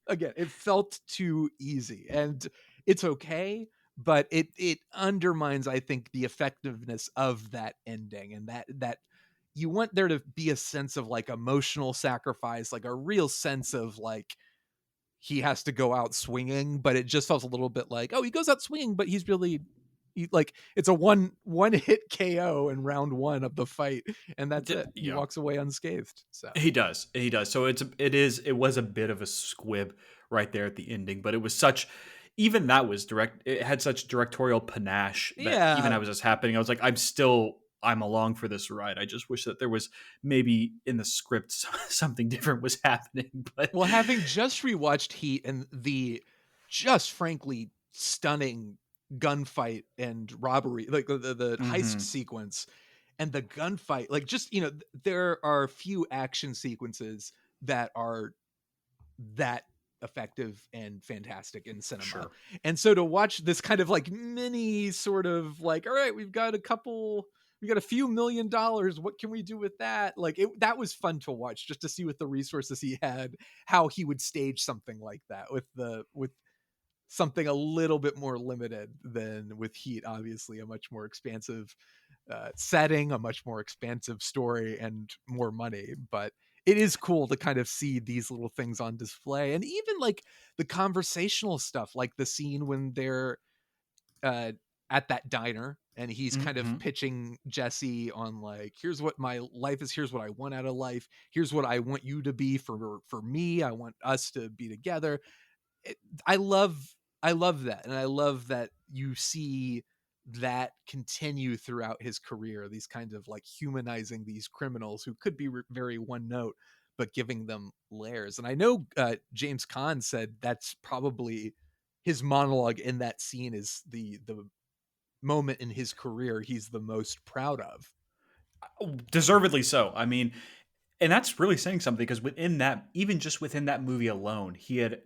again, it felt too easy, and it's okay, but it undermines, I think, the effectiveness of that ending, and that you want there to be a sense of like emotional sacrifice, like a real sense of like he has to go out swinging, but it just felt a little bit like, oh, he goes out swinging, but he's really like, it's a one hit KO in round one of the fight, and that's it. He walks away unscathed. So he does. So it was a bit of a squib right there at the ending, but it was even that was direct. It had such directorial panache that even as it was happening, I was like, I'm along for this ride. I just wish that there was maybe in the script something different was happening. But having just rewatched Heat and the just frankly stunning gunfight and robbery, like the heist sequence, and the gunfight, like, just, there are a few action sequences that are that effective and fantastic in cinema. Sure. And so to watch this kind of like mini sort of like, all right, we got a few $1,000,000. What can we do with that? Like, that was fun to watch, just to see with the resources he had, how he would stage something like that with something a little bit more limited than with Heat, obviously a much more expansive setting, a much more expansive story, and more money. But it is cool to kind of see these little things on display, and even like the conversational stuff, like the scene when they're uh, at that diner and he's kind of Mm-hmm. pitching Jesse on like, here's what my life is, here's what I want out of life, here's what I want you to be for me, I want us to be together. it, I love I love that, and I love that you see that continue throughout his career. These kind of like humanizing these criminals who could be very one note, but giving them layers. And I know James Caan said that's probably his monologue in that scene is the moment in his career he's the most proud of. Deservedly so. I mean, and that's really saying something, because within that, even just within that movie alone, he had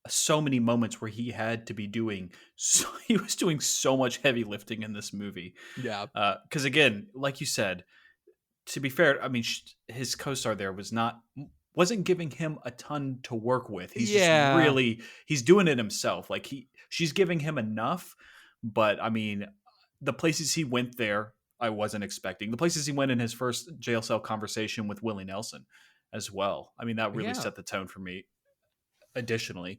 so many moments where he had to be doing so he was doing so much heavy lifting in this movie. Yeah, Because again, like you said, to be fair, I mean, his co-star there wasn't giving him a ton to work with. He's just yeah, really he's doing it himself. Like she's giving him enough, but I mean, the places he went there, I wasn't expecting. The places he went in his first jail cell conversation with Willie Nelson as well. I mean, that really yeah. set the tone for me. Additionally,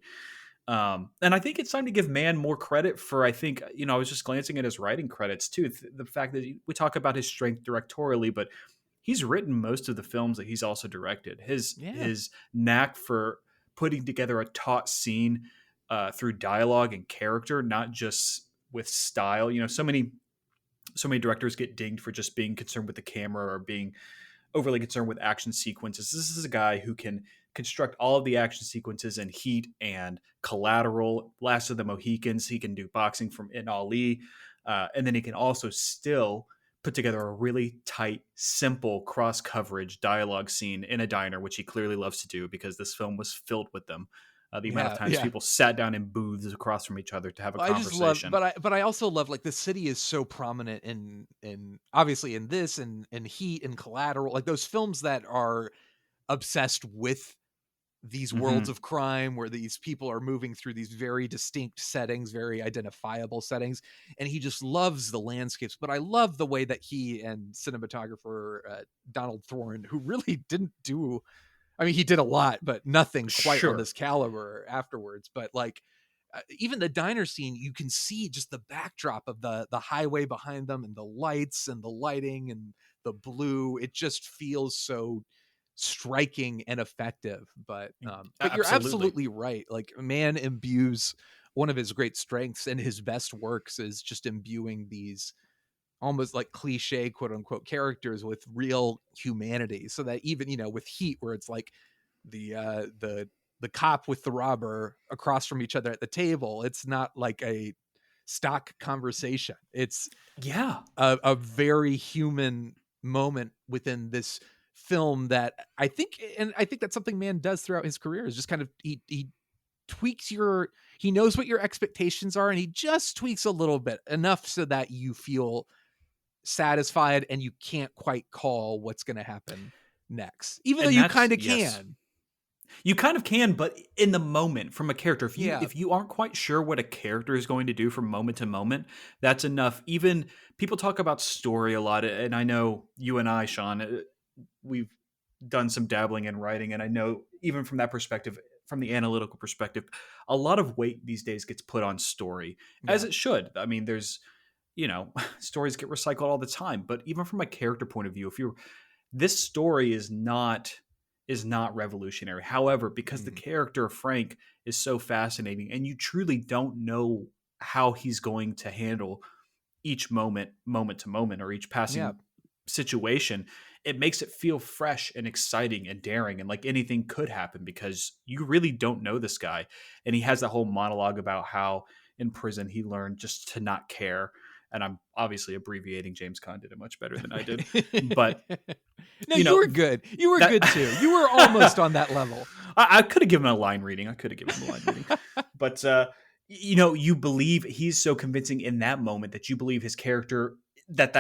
and I think it's time to give Mann more credit for, I think, I was just glancing at his writing credits too. The fact that we talk about his strength directorially, but he's written most of the films that he's also directed. Yeah. His knack for putting together a taut scene through dialogue and character, not just with style. So many directors get dinged for just being concerned with the camera or being overly concerned with action sequences. This is a guy who can construct all of the action sequences in Heat and Collateral, Last of the Mohicans. He can do boxing from In Ali. And then he can also still put together a really tight, simple cross coverage dialogue scene in a diner, which he clearly loves to do because this film was filled with them. The amount of Yeah, times yeah. people sat down in booths across from each other to have a I just love, conversation. but I also love like the city is so prominent in obviously in this and Heat and Collateral, like those films that are obsessed with these worlds Mhm. of crime where these people are moving through these very distinct settings, very identifiable settings, and he just loves the landscapes. But I love the way that he and cinematographer Donald Thorne, who really didn't do, I mean, he did a lot, but nothing quite on Sure. this caliber afterwards. But like, even the diner scene, you can see just the backdrop of the highway behind them, and the lights and the lighting and the blue. It just feels so striking and effective. But you're Absolutely. absolutely right. Like, Mann imbues one of his great strengths and his best works is just imbuing these almost like cliche quote unquote characters with real humanity, so that even with Heat, where it's like the cop with the robber across from each other at the table, it's not like a stock conversation, it's Yeah. a very human moment within this film that I think that's something Mann does throughout his career, is just kind of he tweaks he knows what your expectations are, and he just tweaks a little bit enough so that you feel satisfied and you can't quite call what's going to happen next, even though And you that's kind of yes. can. You kind of can, but in the moment, from a character, if you Yeah, if you aren't quite sure what a character is going to do from moment to moment, that's enough. Even people talk about story a lot, and I know you and I, Shawn, we've done some dabbling in writing, and I know even from that perspective, from the analytical perspective, a lot of weight these days gets put on story, as yeah, it should. I mean, there's stories get recycled all the time, but even from a character point of view, if you're this story is not revolutionary. However, because the mhm, character of Frank is so fascinating and you truly don't know how he's going to handle each moment to moment, or each yeah, passing situation, it makes it feel fresh and exciting and daring and like anything could happen, because you really don't know this guy. And he has that whole monologue about how in prison he learned just to not care. And I'm obviously abbreviating. James Caan did it much better than I did. But no, you know, were good. You were that- good too. You were almost on that level. I could have given him a line reading. But you believe he's so convincing in that moment that you believe his character that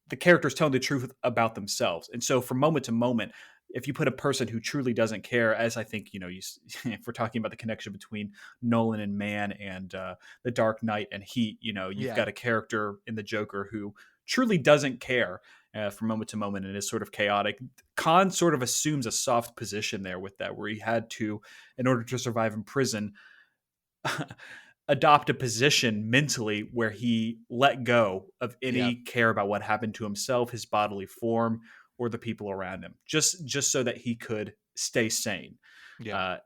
the character's telling the truth about themselves. And so from moment to moment, if you put a person who truly doesn't care, as I think, if we're talking about the connection between Nolan and Mann and The Dark Knight and Heat, you've got a character in the Joker who truly doesn't care from moment to moment and is sort of chaotic. Caan sort of assumes a soft position there with that, where he had to, in order to survive in prison, adopt a position mentally where he let go of any care about what happened to himself, his bodily form, or the people around him, just so that he could stay sane.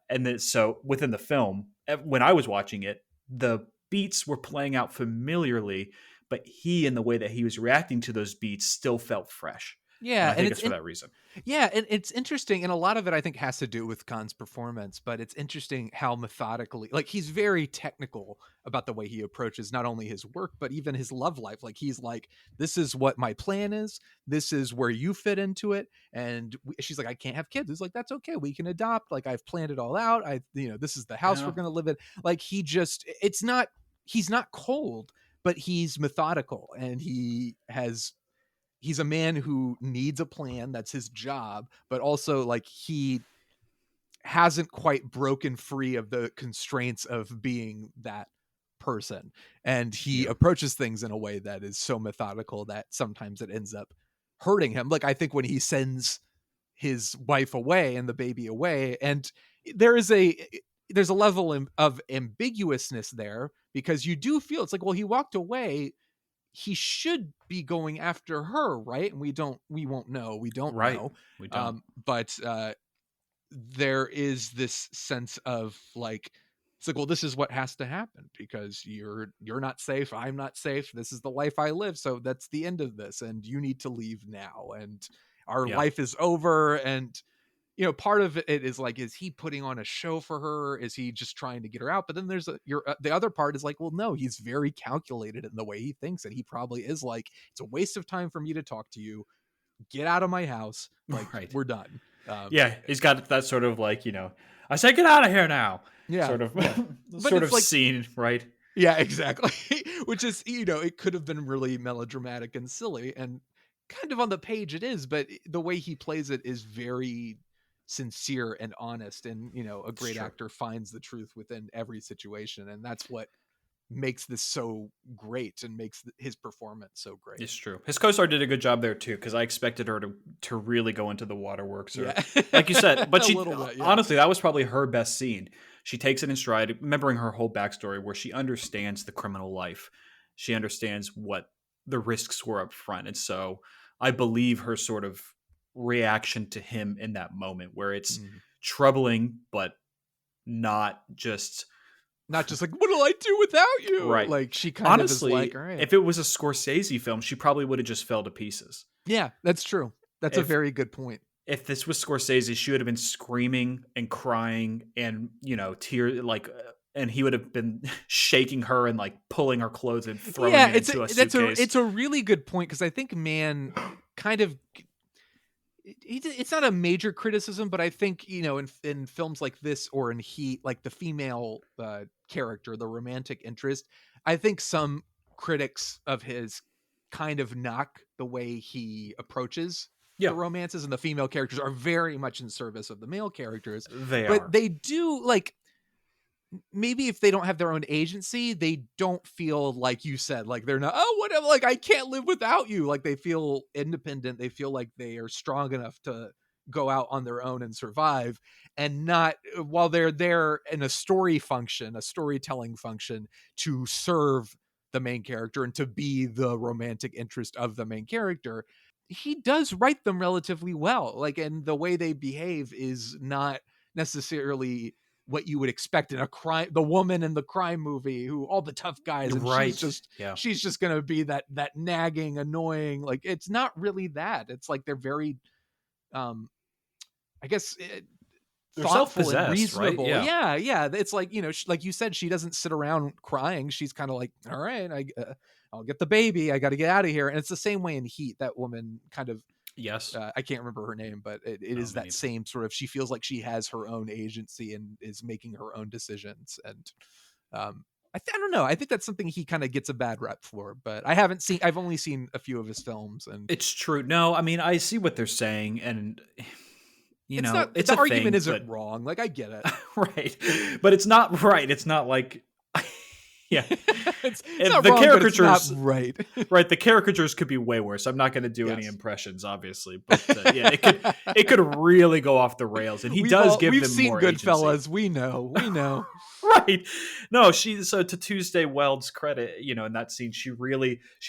And then, so within the film, when I was watching it, the beats were playing out familiarly, but he, in the way that he was reacting to those beats, still felt fresh. Yeah, and I think it's for that reason. Yeah, and it's interesting, and a lot of it I think has to do with Caan's performance, but it's interesting how methodically, like, he's very technical about the way he approaches not only his work, but even his love life. Like, he's like, this is what my plan is, this is where you fit into it, and she's like, I can't have kids. He's like, that's okay, we can adopt, like, I've planned it all out, this is the house we're gonna live in. Like, he's not cold, but he's methodical, and he's a man who needs a plan. That's his job. But also, like, he hasn't quite broken free of the constraints of being that person. And he approaches things in a way that is so methodical that sometimes it ends up hurting him. Like, I think when he sends his wife away and the baby away, and there's a level of ambiguousness there, because you do feel it's like, well, he walked away, he should be going after her, right? And we don't know. But there is this sense of, like, it's like, well, this is what has to happen because you're not safe, I'm not safe, this is the life I live, so that's the end of this, and you need to leave now, and our life is over. And part of it is like, is he putting on a show for her? Is he just trying to get her out? But then there's the other part is like, well, no, he's very calculated in the way he thinks. And he probably is like, it's a waste of time for me to talk to you. Get out of my house. Like, we're done. He's got that sort of like, I say, get out of here now. Sort of, sort of like, scene, right? Yeah, exactly. Which is, it could have been really melodramatic and silly, and kind of on the page it is, but the way he plays it is very sincere and honest, and a great actor finds the truth within every situation, and that's what makes this so great and makes his performance so great. It's true. His co-star did a good job there too, because I expected her to really go into the waterworks, or like you said, but she honestly, that was probably her best scene. She takes it in stride, remembering her whole backstory, where she understands the criminal life, she understands what the risks were up front, and so I believe her sort of reaction to him in that moment, where it's troubling, but not just like, what'll I do without you? Right. Like, she kind honestly, of is like, all right. If it was a Scorsese film, she probably would have just fell to pieces. Yeah, that's true. That's a very good point. If this was Scorsese, she would have been screaming and crying and, tears, like, and he would have been shaking her and like pulling her clothes and throwing it into a suitcase. It's a really good point, because I think Mann kind of, it's not a major criticism, but I think, in films like this, or in Heat, like the female character, the romantic interest, I think some critics of his kind of knock the way he approaches the romances, and the female characters are very much in service of the male characters. But they do, like, maybe if they don't have their own agency, they don't feel, like you said, like they're not, oh, whatever, like, I can't live without you. Like, they feel independent. They feel like they are strong enough to go out on their own and survive, and not, while they're there in a storytelling function to serve the main character and to be the romantic interest of the main character. He does write them relatively well. Like, and the way they behave is not necessarily what you would expect in the woman in the crime movie, who all the tough guys, and she's just going to be that nagging, annoying, like, it's not really that. It's like, they're very, I guess, they're thoughtful and reasonable. Right? Yeah. It's like, like you said, she doesn't sit around crying. She's kind of like, all right, I'll get the baby. I got to get out of here. And it's the same way in Heat. That woman kind of, Yes. I can't remember her name, but it is that same sort of, she feels like she has her own agency and is making her own decisions. And I don't know. I think that's something he kind of gets a bad rep for, but I've only seen a few of his films, and It's true. No, I mean, I see what they're saying, and it's not, it's the a argument thing, isn't but, wrong. Like, I get it. right. But it's not right. It's not like, yeah. it's not the wrong, caricatures, but it's not right. right. The caricatures could be way worse. I'm not going to do any Yes. impressions, obviously, but yeah, it could really go off the rails, and he does give them more agency. Goodfellas. We know. Right. No, so to Tuesday Weld's credit, in that scene, she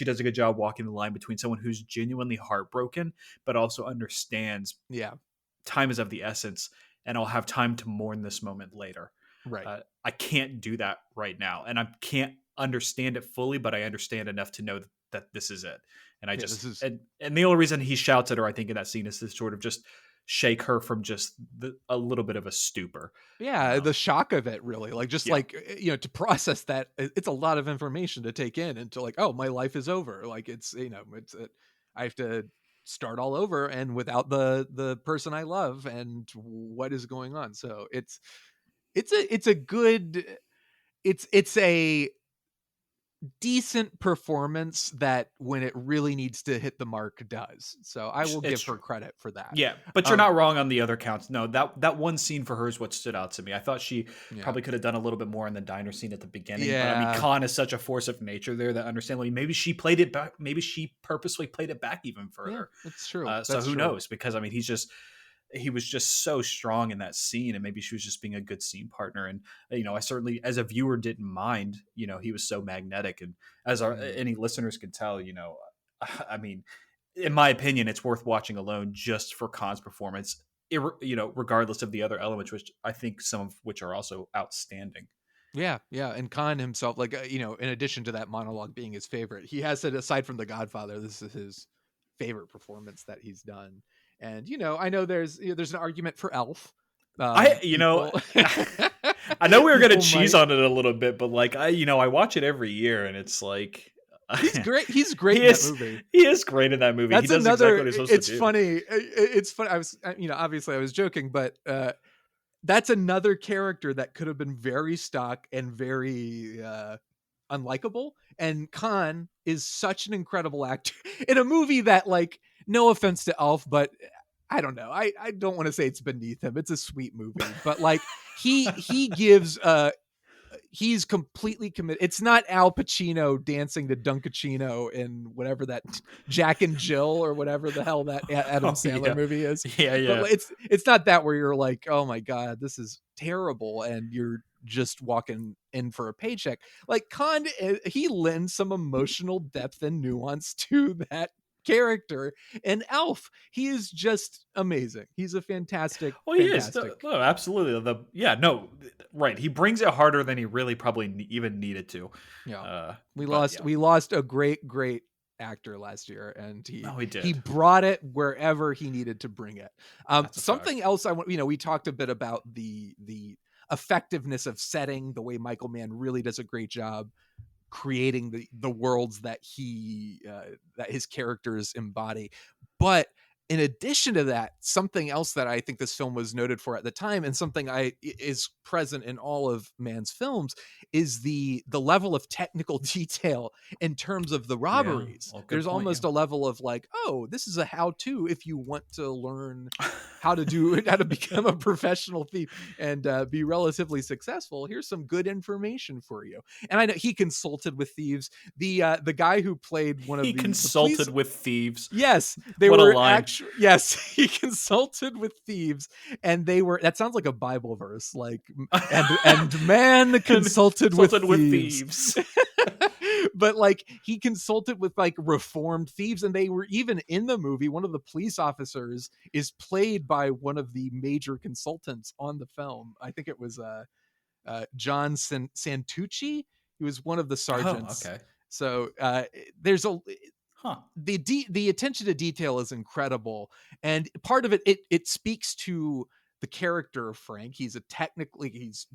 does a good job walking the line between someone who's genuinely heartbroken, but also understands time is of the essence, and I'll have time to mourn this moment later. Right. I can't do that right now, and I can't understand it fully, but I understand enough to know that this is it. And I and the only reason he shouts at her, I think, in that scene is to sort of just shake her from just a little bit of a stupor. Yeah, the shock of it, really, like, just like, to process that, it's a lot of information to take in, and to like, oh, my life is over. Like, it's I have to start all over, and without the person I love, and what is going on. So it's a decent performance that, when it really needs to hit the mark, does. So I will give her credit for that. Yeah, but you're not wrong on the other counts. No, that one scene for her is what stood out to me. I thought she probably could have done a little bit more in the diner scene at the beginning. Yeah. But I mean, Caan is such a force of nature there that, understandably, maybe she played it back. Maybe she purposely played it back even further. Yeah, it's true. So who knows? Because I mean, he was just so strong in that scene, and maybe she was just being a good scene partner. And I certainly, as a viewer, didn't mind. He was so magnetic, and as any listeners can tell, I mean, in my opinion, it's worth watching alone just for Caan's performance, regardless of the other elements, which I think some of which are also outstanding. Yeah, and Caan himself, like, in addition to that monologue being his favorite, he has said, aside from The Godfather, this is his favorite performance that he's done. And I know there's an argument for Elf. I know we were gonna cheese on it a little bit, but like I watch it every year, and it's like, he's great. He's great in that movie. He is great in that movie. That's he does another. Exactly what he's supposed it's to do. funny. It's funny. I was, obviously I was joking, but that's another character that could have been very stock and very unlikable. And Caan is such an incredible actor in a movie that, like, no offense to Elf, but I don't know. I don't want to say it's beneath him. It's a sweet movie, but like he gives he's completely committed. It's not Al Pacino dancing to Dunkachino in whatever that Jack and Jill or whatever the hell that Adam Sandler movie is. Yeah. But it's not that where you're like, oh my God, this is terrible, and you're just walking in for a paycheck. Like, Caan, he lends some emotional depth and nuance to that character. And Elf, he is just amazing. He's a fantastic. Well, he is. No, absolutely. Right. He brings it harder than he really probably even needed to. Yeah. We lost a great actor last year, and he brought it wherever he needed to bring it. Something else I want, we talked a bit about the effectiveness of setting, the way Michael Mann really does a great job creating the worlds that that his characters embody. But in addition to that, something else that I think this film was noted for at the time, and something is present in all of Mann's films, is the level of technical detail in terms of the robberies. Yeah. Well, there's point, almost a level of like, oh, this is a how-to if you want to learn how to become a professional thief and be relatively successful. Here's some good information for you. And I know he consulted with thieves. The guy who played one of he the consulted police, with thieves. Yes, they what were a line. Yes, he consulted with thieves, and they were. That sounds like a Bible verse, like and man consulted with thieves. But like, he consulted with like reformed thieves, and they were even in the movie. One of the police officers is played by one of the major consultants on the film. I think it was John Santucci. He was one of the sergeants. Oh, okay. So there's the attention to detail is incredible, and part of it speaks to the character of Frank. He's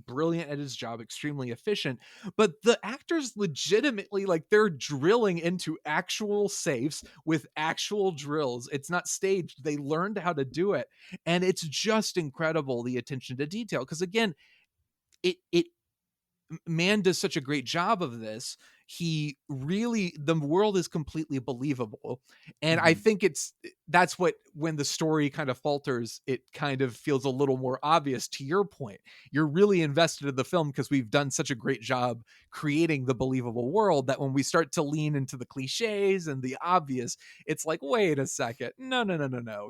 brilliant at his job, extremely efficient, but the actors legitimately, like, they're drilling into actual safes with actual drills. It's not staged. They learned how to do it. And it's just incredible, the attention to detail. Because again, it Mann does such a great job of this. The world is completely believable. And I think that's what, when the story kind of falters, it kind of feels a little more obvious. To your point, you're really invested in the film because we've done such a great job creating the believable world, that when we start to lean into the cliches and the obvious, it's like, wait a second. No.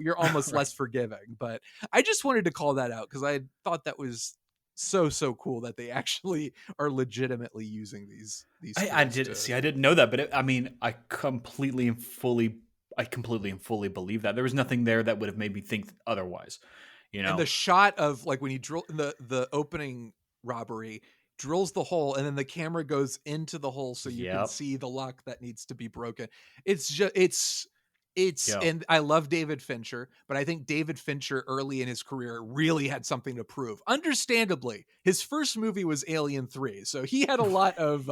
You're almost Right. less forgiving. But I just wanted to call that out because I thought that was so cool that they actually are legitimately using these I tools did see. I didn't know that, but I mean, I completely and fully believe that. There was nothing there that would have made me think otherwise. You and know. the shot of, like, when he drill the opening robbery, drills the hole, and then the camera goes into the hole so you can Yep. see the lock that needs to be broken. It's Yep. and I love David Fincher, but I think David Fincher early in his career really had something to prove. Understandably, his first movie was Alien 3, so he had a lot of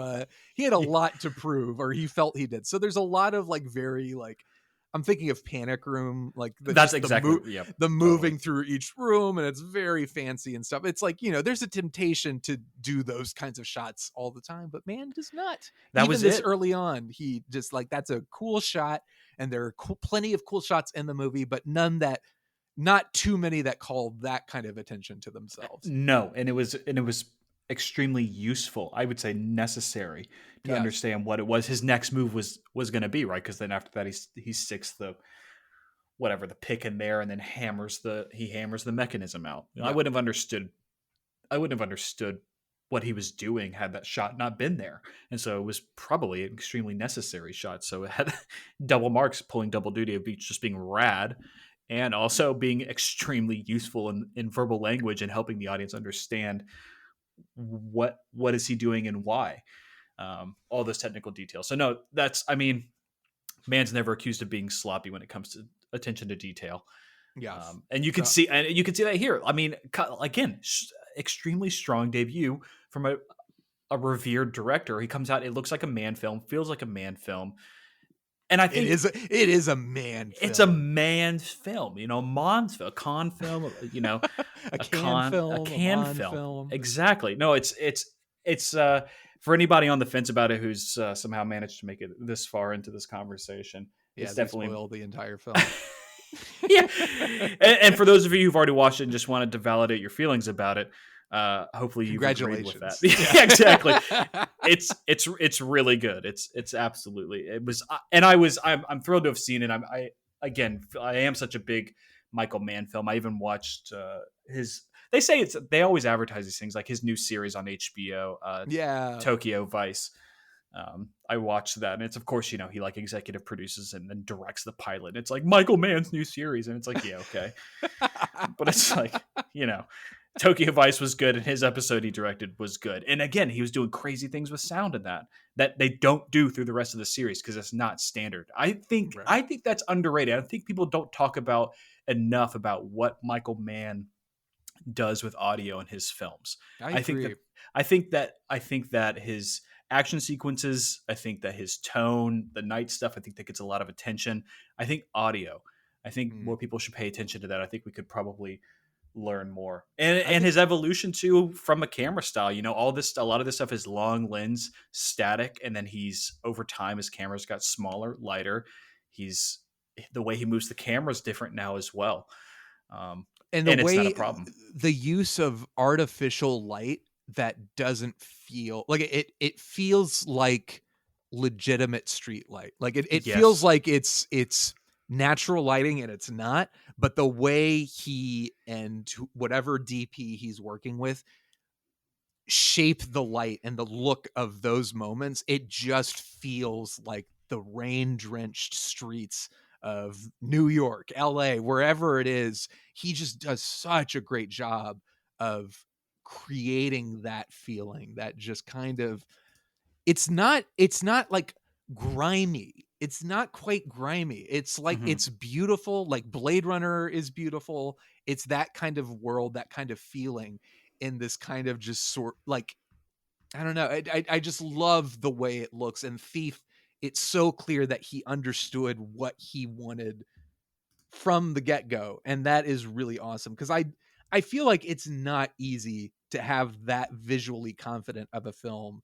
Yeah. to prove, or he felt he did. So there's a lot of, like, very, like, I'm thinking of Panic Room, like That's exactly. Yep. the Totally. moving through each room, and it's very fancy and stuff. It's like, there's a temptation to do those kinds of shots all the time, but Mann does not. That Even was this it. early on, he just, like, that's a cool shot, and there are plenty of cool shots in the movie, but not too many that call that kind of attention to themselves. No, and it was extremely useful. I would say necessary to Yes. understand what it was his next move was going to be, right? Because then after that he sticks the pick in there and then hammers the mechanism out. Yeah. I wouldn't have understood what he was doing had that shot not been there. And so it was probably an extremely necessary shot. So it had double marks, pulling double duty of each, just being rad and also being extremely useful in verbal language and helping the audience understand what is he doing and why. All those technical details. So no, I mean, Mann's never accused of being sloppy when it comes to attention to detail. Yes. And you can see that here. I mean, again, extremely strong debut from a revered director. He comes out, it looks like a Mann film, feels like a Mann film. And I think it is a Mann film. It's a Mann film, Mann's film, a Caan film, a Caan film. Exactly. No, it's for anybody on the fence about it who's somehow managed to make it this far into this conversation. Yeah, it's definitely spoil the entire film. Yeah. And for those of you who've already watched it and just wanted to validate your feelings about it, hopefully you've agreed with that. Yeah, exactly. It's really good. It's absolutely, it was, and I'm thrilled to have seen it. I am such a big Michael Mann film. I even watched they always advertise these things like his new series on HBO, Tokyo Vice. I watched that, and it's, of course, he like executive produces and then directs the pilot. And it's like Michael Mann's new series, and it's like, yeah, okay. But it's like, Tokyo Vice was good, and his episode he directed was good. And again, he was doing crazy things with sound in that they don't do through the rest of the series because it's not standard. I think that's underrated. I think people don't talk about enough about what Michael Mann does with audio in his films. I agree. I think that his action sequences, I think that his tone, the night stuff, I think that gets a lot of attention. I think audio, I think more people should pay attention to that. I think we could probably learn more. And his evolution too from a camera style, a lot of this stuff is long lens, static, and then he's over time his cameras got smaller, lighter. The way he moves the camera is different now as well. And it's not a problem. The use of artificial light that doesn't feel like it feels like legitimate street light. Like it feels like it's natural lighting, and it's not. But the way he and whatever DP he's working with shape the light and the look of those moments, it just feels like the rain-drenched streets of New York, LA, wherever it is. He just does such a great job of creating that feeling, that just kind of, it's not like grimy. it's not quite grimy. It's like, Mhm. it's beautiful. Like Blade Runner is beautiful. It's that kind of world, that kind of feeling in this kind of just sort like, I don't know. I just love the way it looks. And Thief, it's so clear that he understood what he wanted from the get-go, and that is really awesome because I feel like it's not easy to have that visually confident of a film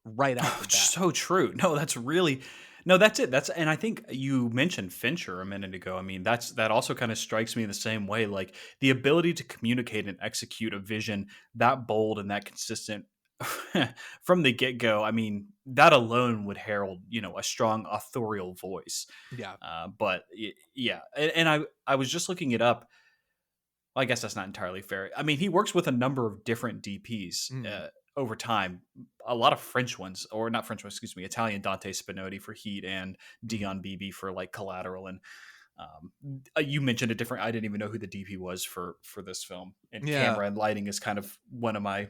right out Oh, the bat. so true. No, that's really no, that's it. That's and I think you mentioned Fincher a minute ago. I mean, that also kind of strikes me in the same way. Like the ability to communicate and execute a vision that bold and that consistent from the get go. I mean, that alone would herald, a strong authorial voice. Yeah. Yeah, and I was just looking it up. Well, I guess that's not entirely fair. I mean, he works with a number of different DPs Mm. over time. A lot of French ones, or not French ones, excuse me, Italian Dante Spinotti for Heat and Mhm. Dion Beebe for like Collateral. And you mentioned a different. I didn't even know who the DP was for this film. And Yeah. camera and lighting is kind of one of my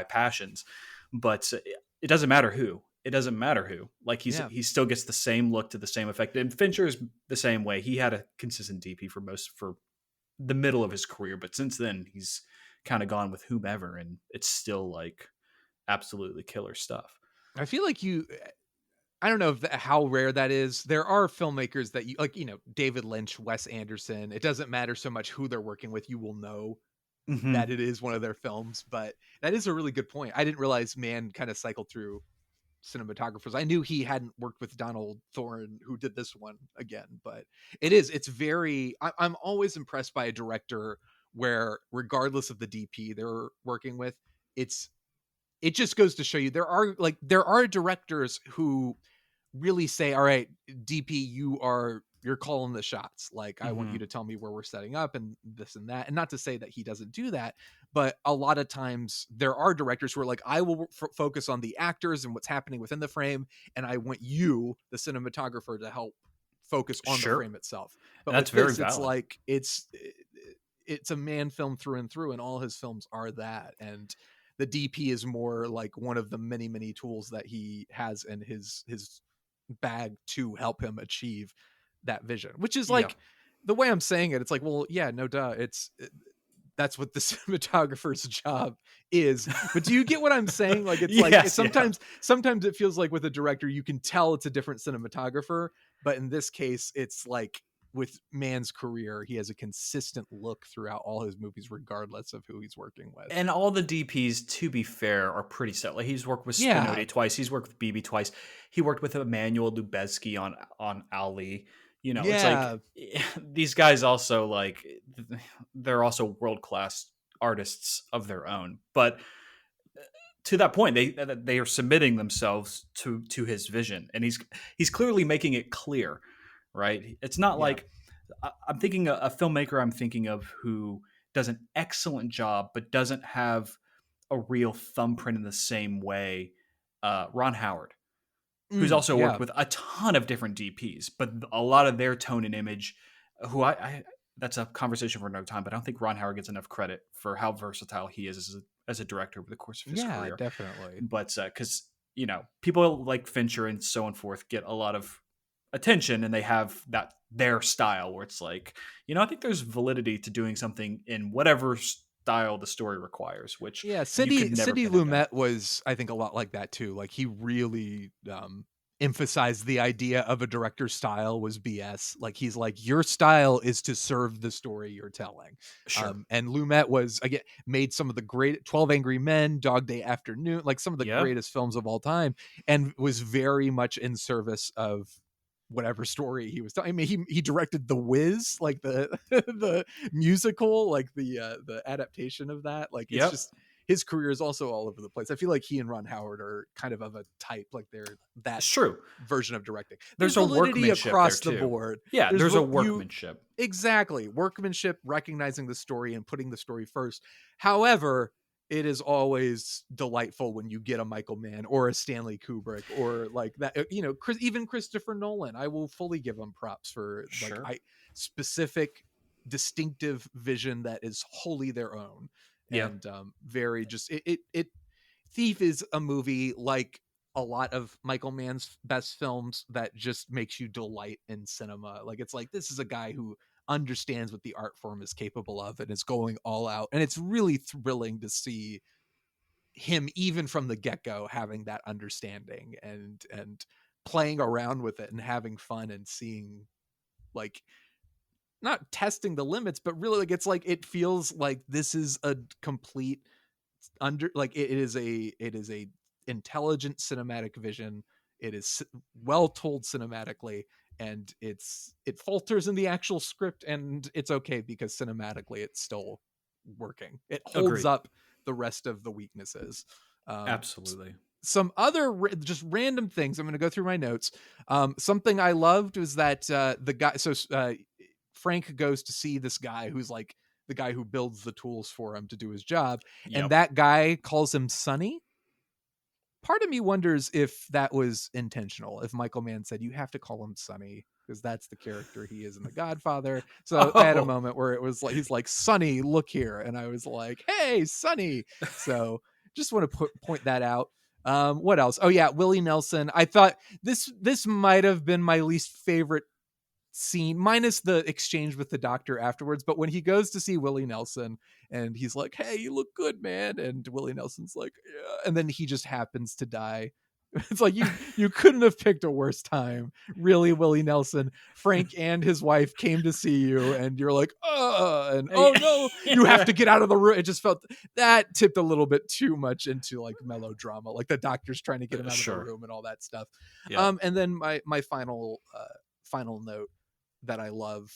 passions. But it doesn't matter who. It doesn't matter who. Like Yeah. he still gets the same look to the same effect. And Fincher is the same way. He had a consistent DP for the middle of his career, but since then he's kind of gone with whomever, and it's still like absolutely killer stuff. I feel like I don't know how rare that is. There are filmmakers that you like, David Lynch, Wes Anderson. It doesn't matter so much who they're working with. You will know that Hmm. it is one of their films, but that is a really good point. I didn't realize Mann kind of cycled through cinematographers. I knew he hadn't worked with Donald Thorne, who did this one again, but it's very, I'm always impressed by a director where regardless of the DP they're working with, it's, it just goes to show you there are directors who really say, all right, DP, you're calling the shots. Like, I want you Hmm. to tell me where we're setting up and this and that. And not to say that he doesn't do that, but a lot of times there are directors who are like, I will focus on the actors and what's happening within the frame, and I want you, the cinematographer, to help focus on the Sure. frame itself. But And that's with very this, it's valid. like it's a Mann film through and through, and all his films are that. And the DP is more like one of the many tools that he has in his bag to help him achieve that vision, which is Yeah. like, the way I'm saying it, it's like, well, yeah, no duh, that's what the cinematographer's job is. But do you get what I'm saying? Like, it's like, Yes. Yeah. sometimes it feels like with a director you can tell it's a different cinematographer, but in this case it's like, with Mann's career, he has a consistent look throughout all his movies regardless of who he's working with. And all the DPs, to be fair, are pretty set. Like he's worked with Yeah. Spinotti twice. He's worked with Beebe twice. He worked with Emmanuel Lubezki on Ali. It's like Yeah. these guys also like they're also world class artists of their own. But to that point, they are submitting themselves to his vision, and he's clearly making it clear, right? It's not Yeah. like I'm thinking a filmmaker I'm thinking of who does an excellent job, but doesn't have a real thumbprint in the same way. Ron Howard, who's also worked Yeah. with a ton of different DPs, but a lot of their tone and image, who I that's a conversation for another time, but I don't think Ron Howard gets enough credit for how versatile he is as a director over the course of his Yeah, career. definitely. But because, people like Fincher and so on forth get a lot of attention and they have their style where it's like, I think there's validity to doing something in whatever style the story requires, which Yeah, you could Cindy never Cindy pin him down. Lumet was, I think, a lot like that too. Like, he really emphasized the idea of a director's style was BS. Like, he's like, your style is to serve the story you're telling. Sure. And Lumet was, again, made some of the great 12 Angry Men, Dog Day Afternoon, like some of the Yeah. greatest films of all time, and was very much in service of whatever story he was telling. I mean, he directed The Wiz, like the the musical, like the adaptation of that. Like, it's Yep. just, his career is also all over the place. I feel like he and Ron Howard are kind of a type, like they're that It's true. version of directing. There's There's a validity workmanship there across the too. board. Yeah, There's there's a you workmanship. exactly, workmanship, recognizing the story and putting the story first. However, it is always delightful when you get a Michael Mann or a Stanley Kubrick or like that, even Christopher Nolan. I will fully give him props for like Sure. specific distinctive vision that is wholly their own. Yeah. And very just it Thief is a movie like a lot of Michael Mann's best films that just makes you delight in cinema. Like, it's like, this is a guy who understands what the art form is capable of and is going all out. And it's really thrilling to see him, even from the get-go, having that understanding and playing around with it and having fun and seeing, like, not testing the limits, but really, like, it's like, it feels like this is a complete it is a intelligent cinematic vision. It is well told cinematically, and it falters in the actual script, and it's okay because cinematically it's still working. It holds Agreed. up the rest of the weaknesses. Absolutely. Some other just random things. I'm going to go through my notes. Something I loved was that the guy. So Frank goes to see this guy who's like the guy who builds the tools for him to do his job, and Yep. that guy calls him Sonny. Part of me wonders if that was intentional. If Michael Mann said, you have to call him Sonny because that's the character he is in The Godfather. So I had a moment where it was like, he's like, Sonny, look here. And I was like, hey, Sonny. So just want to point that out. What else? Oh yeah, Willie Nelson. I thought this might have been my least favorite scene, minus the exchange with the doctor afterwards. But when he goes to see Willie Nelson and he's like, hey, you look good, man, and Willie Nelson's like, yeah, and then he just happens to die. It's like, you couldn't have picked a worse time, really. Willie Nelson, Frank and his wife came to see you, and you're like, and oh no, you have to get out of the room. It just felt that tipped a little bit too much into like melodrama, like the doctor's trying to get him out of the room and all that stuff. Yeah. And then my final note that I love,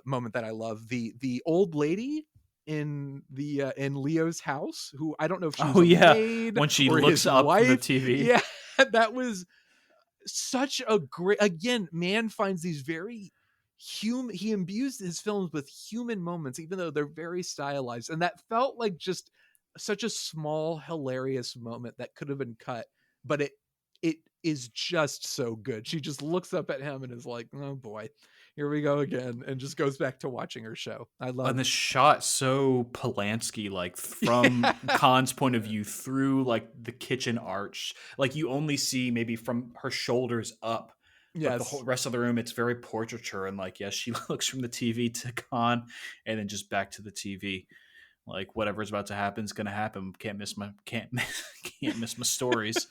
moment that I love, the old lady in Leo's house, who I don't know if she was a maid when she or looks his up wife. from the TV. Yeah, that was such a great, again, Mann finds these very human, he imbues his films with human moments, even though they're very stylized. And that felt like just such a small, hilarious moment that could have been cut, but it is just so good. She just looks up at him and is like, oh boy, here we go again, and just goes back to watching her show. I love And the shot so Polanski, like from Caan's point of view through like the kitchen arch. Like you only see maybe from her shoulders up. Yes. But the whole rest of the room, it's very portraiture. And like, yes, she looks from the TV to Caan and then just back to the TV. Like whatever's about to happen is going to happen. Can't miss my stories.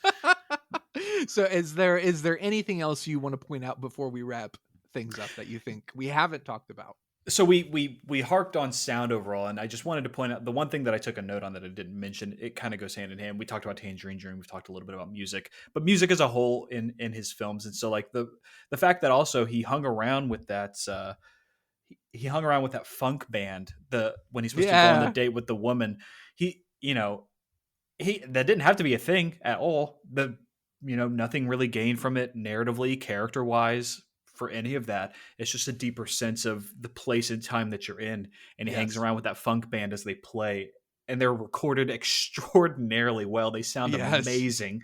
So is there anything else you want to point out before we wrap things up that you think we haven't talked about? So we harked on sound overall, and I just wanted to point out the one thing that I took a note on that I didn't mention. It kind of goes hand in hand. We talked about Tangerine Dream. We've talked a little bit about music, but music as a whole in his films. And so like the fact that also he hung around with that funk band when he's supposed to go on the date with the woman. He that didn't have to be a thing at all. Nothing really gained from it narratively, character wise, for any of that. It's just a deeper sense of the place and time that you're in. And he hangs around with that funk band as they play, and they're recorded extraordinarily well. They sound amazing.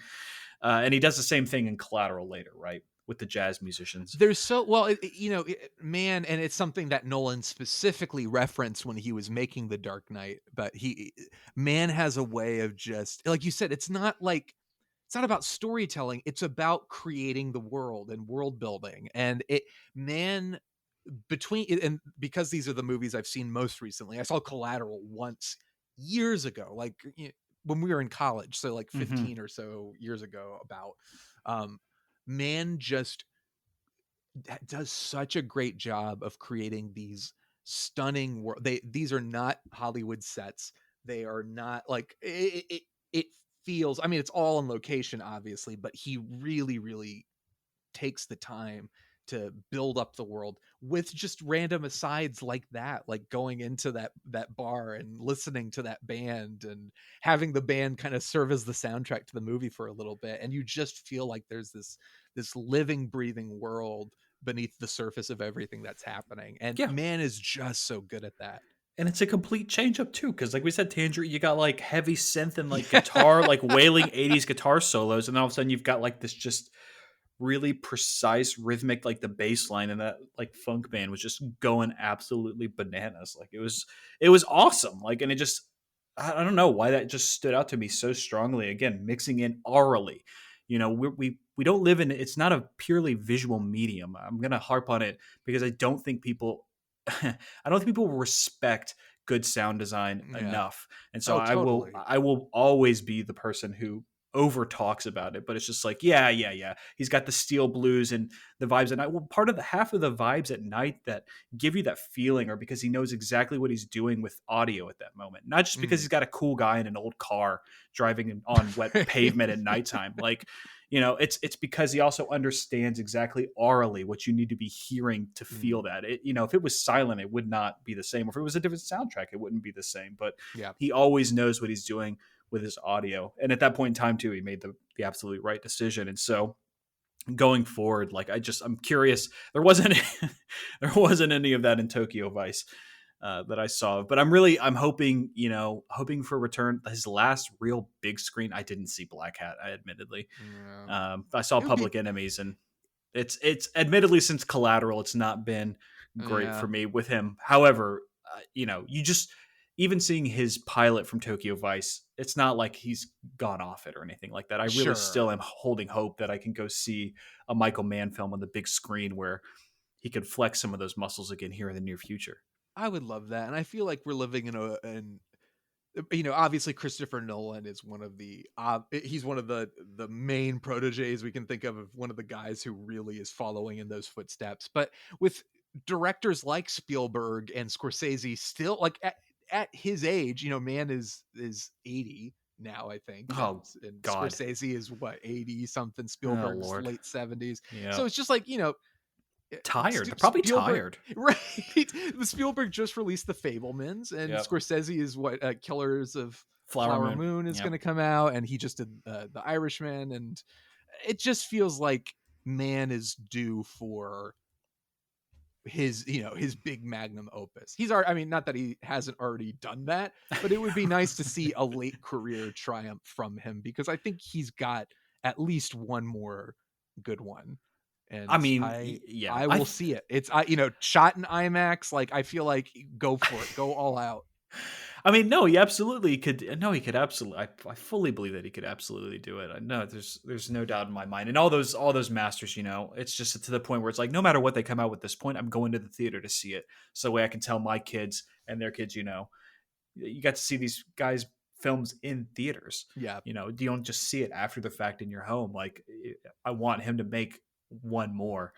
And he does the same thing in Collateral later, right? With the jazz musicians. There's so, well, Mann, and it's something that Nolan specifically referenced when he was making The Dark Knight, but Mann has a way of just, like you said, it's not about storytelling. It's about creating the world and world building. And Mann, and because these are the movies I've seen most recently, I saw Collateral once years ago, like when we were in college. So like 15 or so years ago Mann just does such a great job of creating these stunning these are not Hollywood sets. They are not like it feels, I mean, it's all on location obviously, but he really, really takes the time to build up the world with just random asides like that, like going into that bar and listening to that band and having the band kind of serve as the soundtrack to the movie for a little bit. And you just feel like there's this living, breathing world beneath the surface of everything that's happening. And Mann is just so good at that. And it's a complete change up too, because like we said, Tangerine, you got like heavy synth and like guitar, like wailing 80s guitar solos, and then all of a sudden you've got like this just really precise rhythmic, like the bass line, and that like funk band was just going absolutely bananas. Like it was awesome. Like, and it just, I don't know why that just stood out to me so strongly. Again, mixing in aurally, we don't live in, it's not a purely visual medium. I'm going to harp on it because I don't think people I don't think people respect good sound design Yeah. enough. And so Oh, totally. I will always be the person who over talks about it, but it's just like, yeah. He's got the steel blues and the vibes at night. Well, part of the half of the vibes at night that give you that feeling are because he knows exactly what he's doing with audio at that moment. Not just because he's got a cool guy in an old car driving on wet pavement at nighttime. Like, it's because he also understands exactly aurally what you need to be hearing to feel that. If it was silent, it would not be the same. Or if it was a different soundtrack, it wouldn't be the same. But Yeah. he always knows what he's doing with his audio. And at that point in time too, he made the absolute right decision. And so going forward, like I'm curious, there wasn't any of that in Tokyo Vice that I saw, but I'm hoping for return. His last real big screen, I didn't see Black Hat, admittedly. Yeah. I saw Public Enemies, and it's admittedly, since Collateral, it's not been great for me with him. However, you just, even seeing his pilot from Tokyo Vice, it's not like he's gone off it or anything like that. I really still am holding hope that I can go see a Michael Mann film on the big screen where he could flex some of those muscles again here in the near future. I would love that. And I feel like we're living in obviously Christopher Nolan is one of the he's one of the main proteges we can think of one of the guys who really is following in those footsteps. But with directors like Spielberg and Scorsese still, like at his age, Mann is 80 now, I think. And God. Scorsese is what, 80 something, Spielberg's late 70s. Yeah. So it's just like, tired. They're probably tired. Right. The Spielberg just released The Fabelmans, and Scorsese is what Killers of Flower Moon is going to come out, and he just did The Irishman, and it just feels like Mann is due for his big magnum opus. He's already, I mean, not that he hasn't already done that, but it would be nice to see a late career triumph from him, because I think he's got at least one more good one. And I mean, I will see it. It's shot in IMAX. Like, I feel like go for it, go all out. I mean, no, he absolutely could. No, he could absolutely. I fully believe that he could absolutely do it. No, there's no doubt in my mind. And all those masters, it's just to the point where it's like, no matter what they come out with this point, I'm going to the theater to see it, so that way I can tell my kids and their kids, you got to see these guys' films in theaters. Yeah, you don't just see it after the fact in your home. Like, I want him to make one more.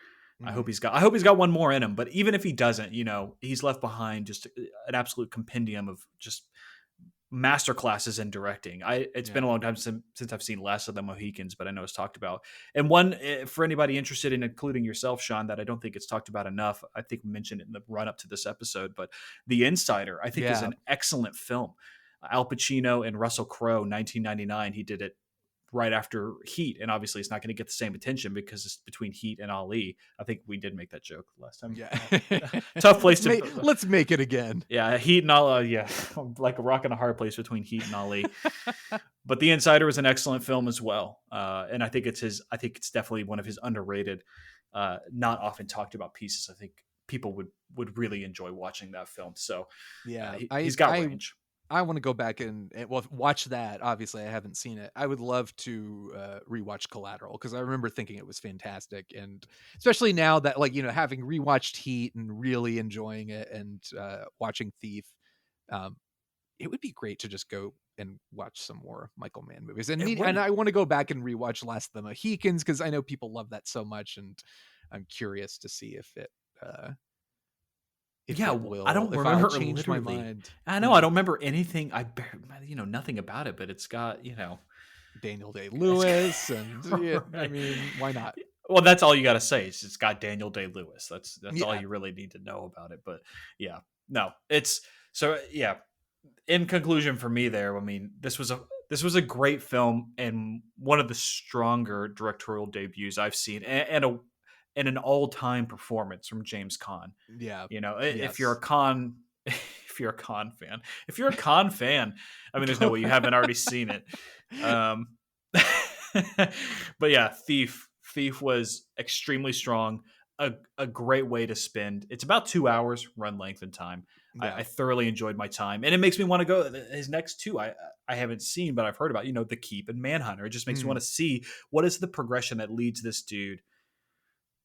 I hope he's got one more in him. But even if he doesn't, he's left behind just an absolute compendium of just master classes in directing. It's been a long time since I've seen less of the Mohicans, but I know it's talked about. And one, for anybody interested in, including yourself, Shawn, that I don't think it's talked about enough, I think we mentioned it in the run up to this episode, but The Insider, I think, is an excellent film. Al Pacino and Russell Crowe, 1999. He did it right after Heat, and obviously it's not going to get the same attention because it's between Heat and Ali. I think we did make that joke last time. Yeah. Tough place let's make it again. Yeah, Heat and Ali. Yeah, like a rock and a hard place between Heat and Ali. But The Insider is an excellent film as well, and I think it's definitely one of his underrated, not often talked about pieces. I think people would really enjoy watching that film. So yeah, he's got range. I want to go back and watch that. Obviously, I haven't seen it. I would love to rewatch Collateral, because I remember thinking it was fantastic, and especially now that, like, having rewatched Heat and really enjoying it, and watching Thief, it would be great to just go and watch some more Michael Mann movies. And I want to go back and rewatch Last of the Mohicans, because I know people love that so much, and I'm curious to see if it. I don't remember. Change my mind. I know I don't remember anything. Nothing about it, but it's got Daniel Day-Lewis, and right. I mean, why not? Well, that's all you got to say. It's got Daniel Day-Lewis. That's all you really need to know about it. But yeah, no, it's so yeah. In conclusion, for me, there, I mean, this was a great film and one of the stronger directorial debuts I've seen, and an all-time performance from James Caan. Yeah. If you're a Caan fan, I mean, there's no way you haven't already seen it. But yeah, Thief was extremely strong. a great way to spend. It's about 2 hours run length and time. Yeah. I thoroughly enjoyed my time, and it makes me want to go. His next two I haven't seen, but I've heard about. The Keep and Manhunter. It just makes me want to see what is the progression that leads this dude,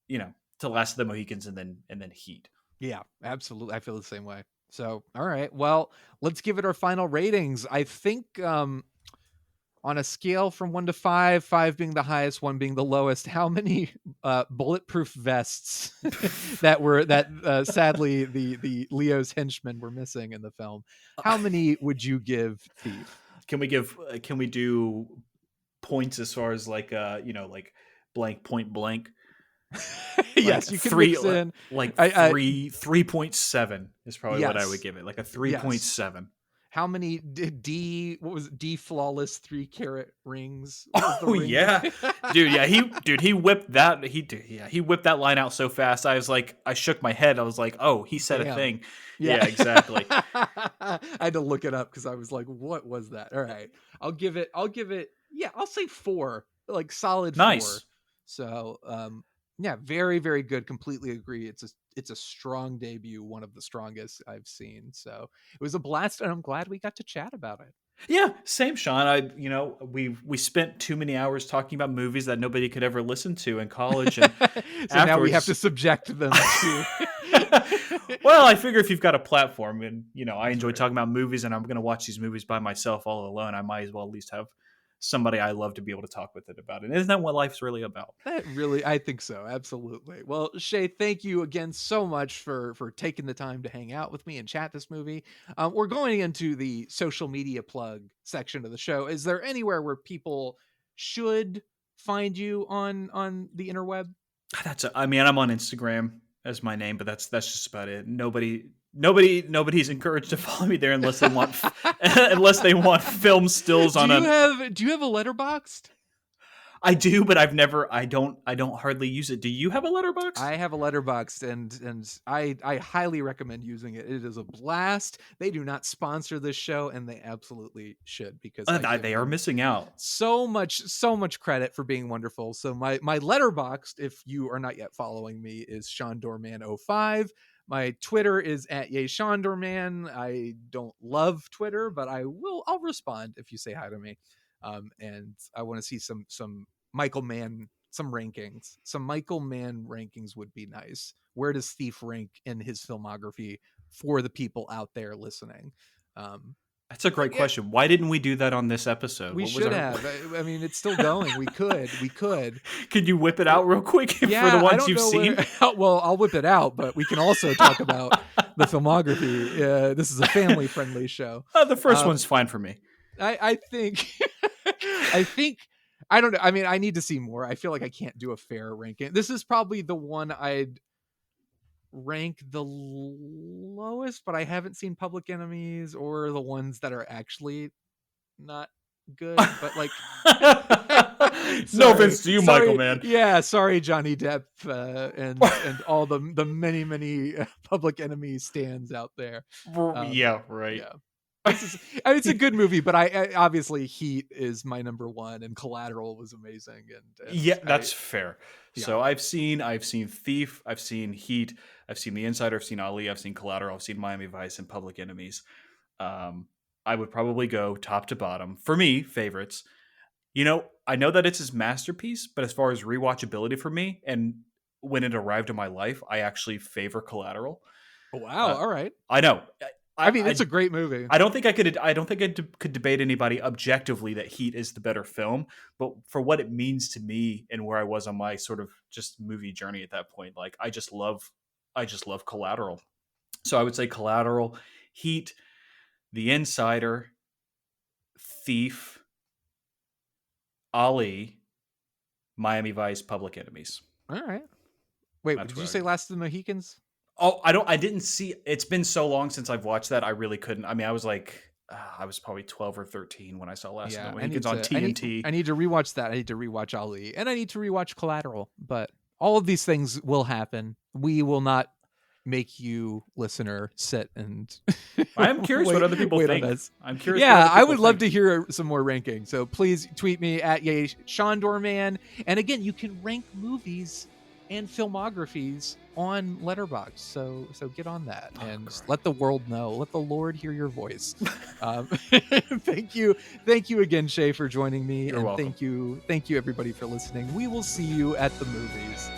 to Last of the Mohicans and then Heat. Yeah, absolutely. I feel the same way. So, all right. Well, let's give it our final ratings. I think on a scale from 1 to 5, 5 being the highest, 1 being the lowest, how many bulletproof vests that sadly the Leo's henchmen were missing in the film? How many would you give Thief? Can we do points as far as like blank point blank? Yes, you can mix in like 3.7 is probably what I Yes. would give it, like a 3.7. How many D flawless 3-carat rings? Oh yeah, dude. Yeah, he whipped that. He whipped that line out so fast. I shook my head. I was like, oh, he said a thing. Yeah, exactly. I had to look it up because I was like, what was that? All right, I'll give it. Yeah, I'll say 4, like solid 4. Nice. So, yeah, very, very good. Completely agree. It's a strong debut, one of the strongest I've seen. So it was a blast, and I'm glad we got to chat about it. Yeah, same, Shawn. We spent too many hours talking about movies that nobody could ever listen to in college, and so now we have to subject them to. Well, I figure if you've got a platform, and I enjoy talking about movies, and I'm going to watch these movies by myself all alone, I might as well at least have somebody I love to be able to talk with it about it. Isn't that what life's really about? I think so. Absolutely. Well, Shea, thank you again so much for taking the time to hang out with me and chat this movie. We're going into the social media plug section of the show. Is there anywhere where people should find you on the interweb? I'm on Instagram as my name, but that's just about it. Nobody's encouraged to follow me there unless they want film stills on Do you have a Letterboxd? I do, but I don't hardly use it. Do you have a Letterboxd? I have a Letterboxd, and I highly recommend using it. It is a blast. They do not sponsor this show, and they absolutely should, because they are missing out. So much credit for being wonderful. So my Letterboxd, if you are not yet following me, is ShawnDoorman05. My Twitter is @YayShawnDoorman. I don't love Twitter, but I'll respond if you say hi to me. And I want to see some Michael Mann, some rankings. Some Michael Mann rankings would be nice. Where does Thief rank in his filmography for the people out there listening? That's a great question. Why didn't we do that on this episode? We should have. I mean, it's still going. We could. Could you whip it out real quick for the ones you've seen? Well, I'll whip it out, but we can also talk about the filmography. This is a family-friendly show. The first one's fine for me. I think. I don't know. I mean, I need to see more. I feel like I can't do a fair ranking. This is probably the one I'd rank the lowest, but I haven't seen Public Enemies or the ones that are actually not good. But like, no offense to you, Michael Mann. Yeah, sorry, Johnny Depp, and all the many Public Enemy stands out there. Yeah, right. Yeah. It's a good movie, but I obviously Heat is my number one, and Collateral was amazing. And yeah, that's fair. Yeah. So I've seen Thief, I've seen Heat, I've seen The Insider, I've seen Ali, I've seen Collateral, I've seen Miami Vice, and Public Enemies. I would probably go top to bottom for me favorites. I know that it's his masterpiece, but as far as rewatchability for me, and when it arrived in my life, I actually favor Collateral. Wow! All right. I know. I mean, it's a great movie. I don't think I could debate anybody objectively that Heat is the better film, but for what it means to me and where I was on my sort of just movie journey at that point, like I just love Collateral. So I would say Collateral, Heat, The Insider, Thief, Ali, Miami Vice, Public Enemies. All right. Wait, did you say Last of the Mohicans? Oh, I didn't see. It's been so long since I've watched that. I really couldn't. I mean, I was probably 12 or 13 when I saw Last of the Mohicans on TNT. I need to rewatch that. I need to rewatch Ali, and I need to rewatch Collateral. But all of these things will happen. We will not make you, listener, sit and. I'm curious what other people think. I'm curious. Yeah, I would love to hear some more ranking. So please tweet me @YayShawnDoorman. And again, you can rank movies and filmographies on Letterboxd. So get on that and let the world know. Let the Lord hear your voice. Thank you again, Shea, for joining me. You're welcome. Thank you everybody for listening. We will see you at the movies.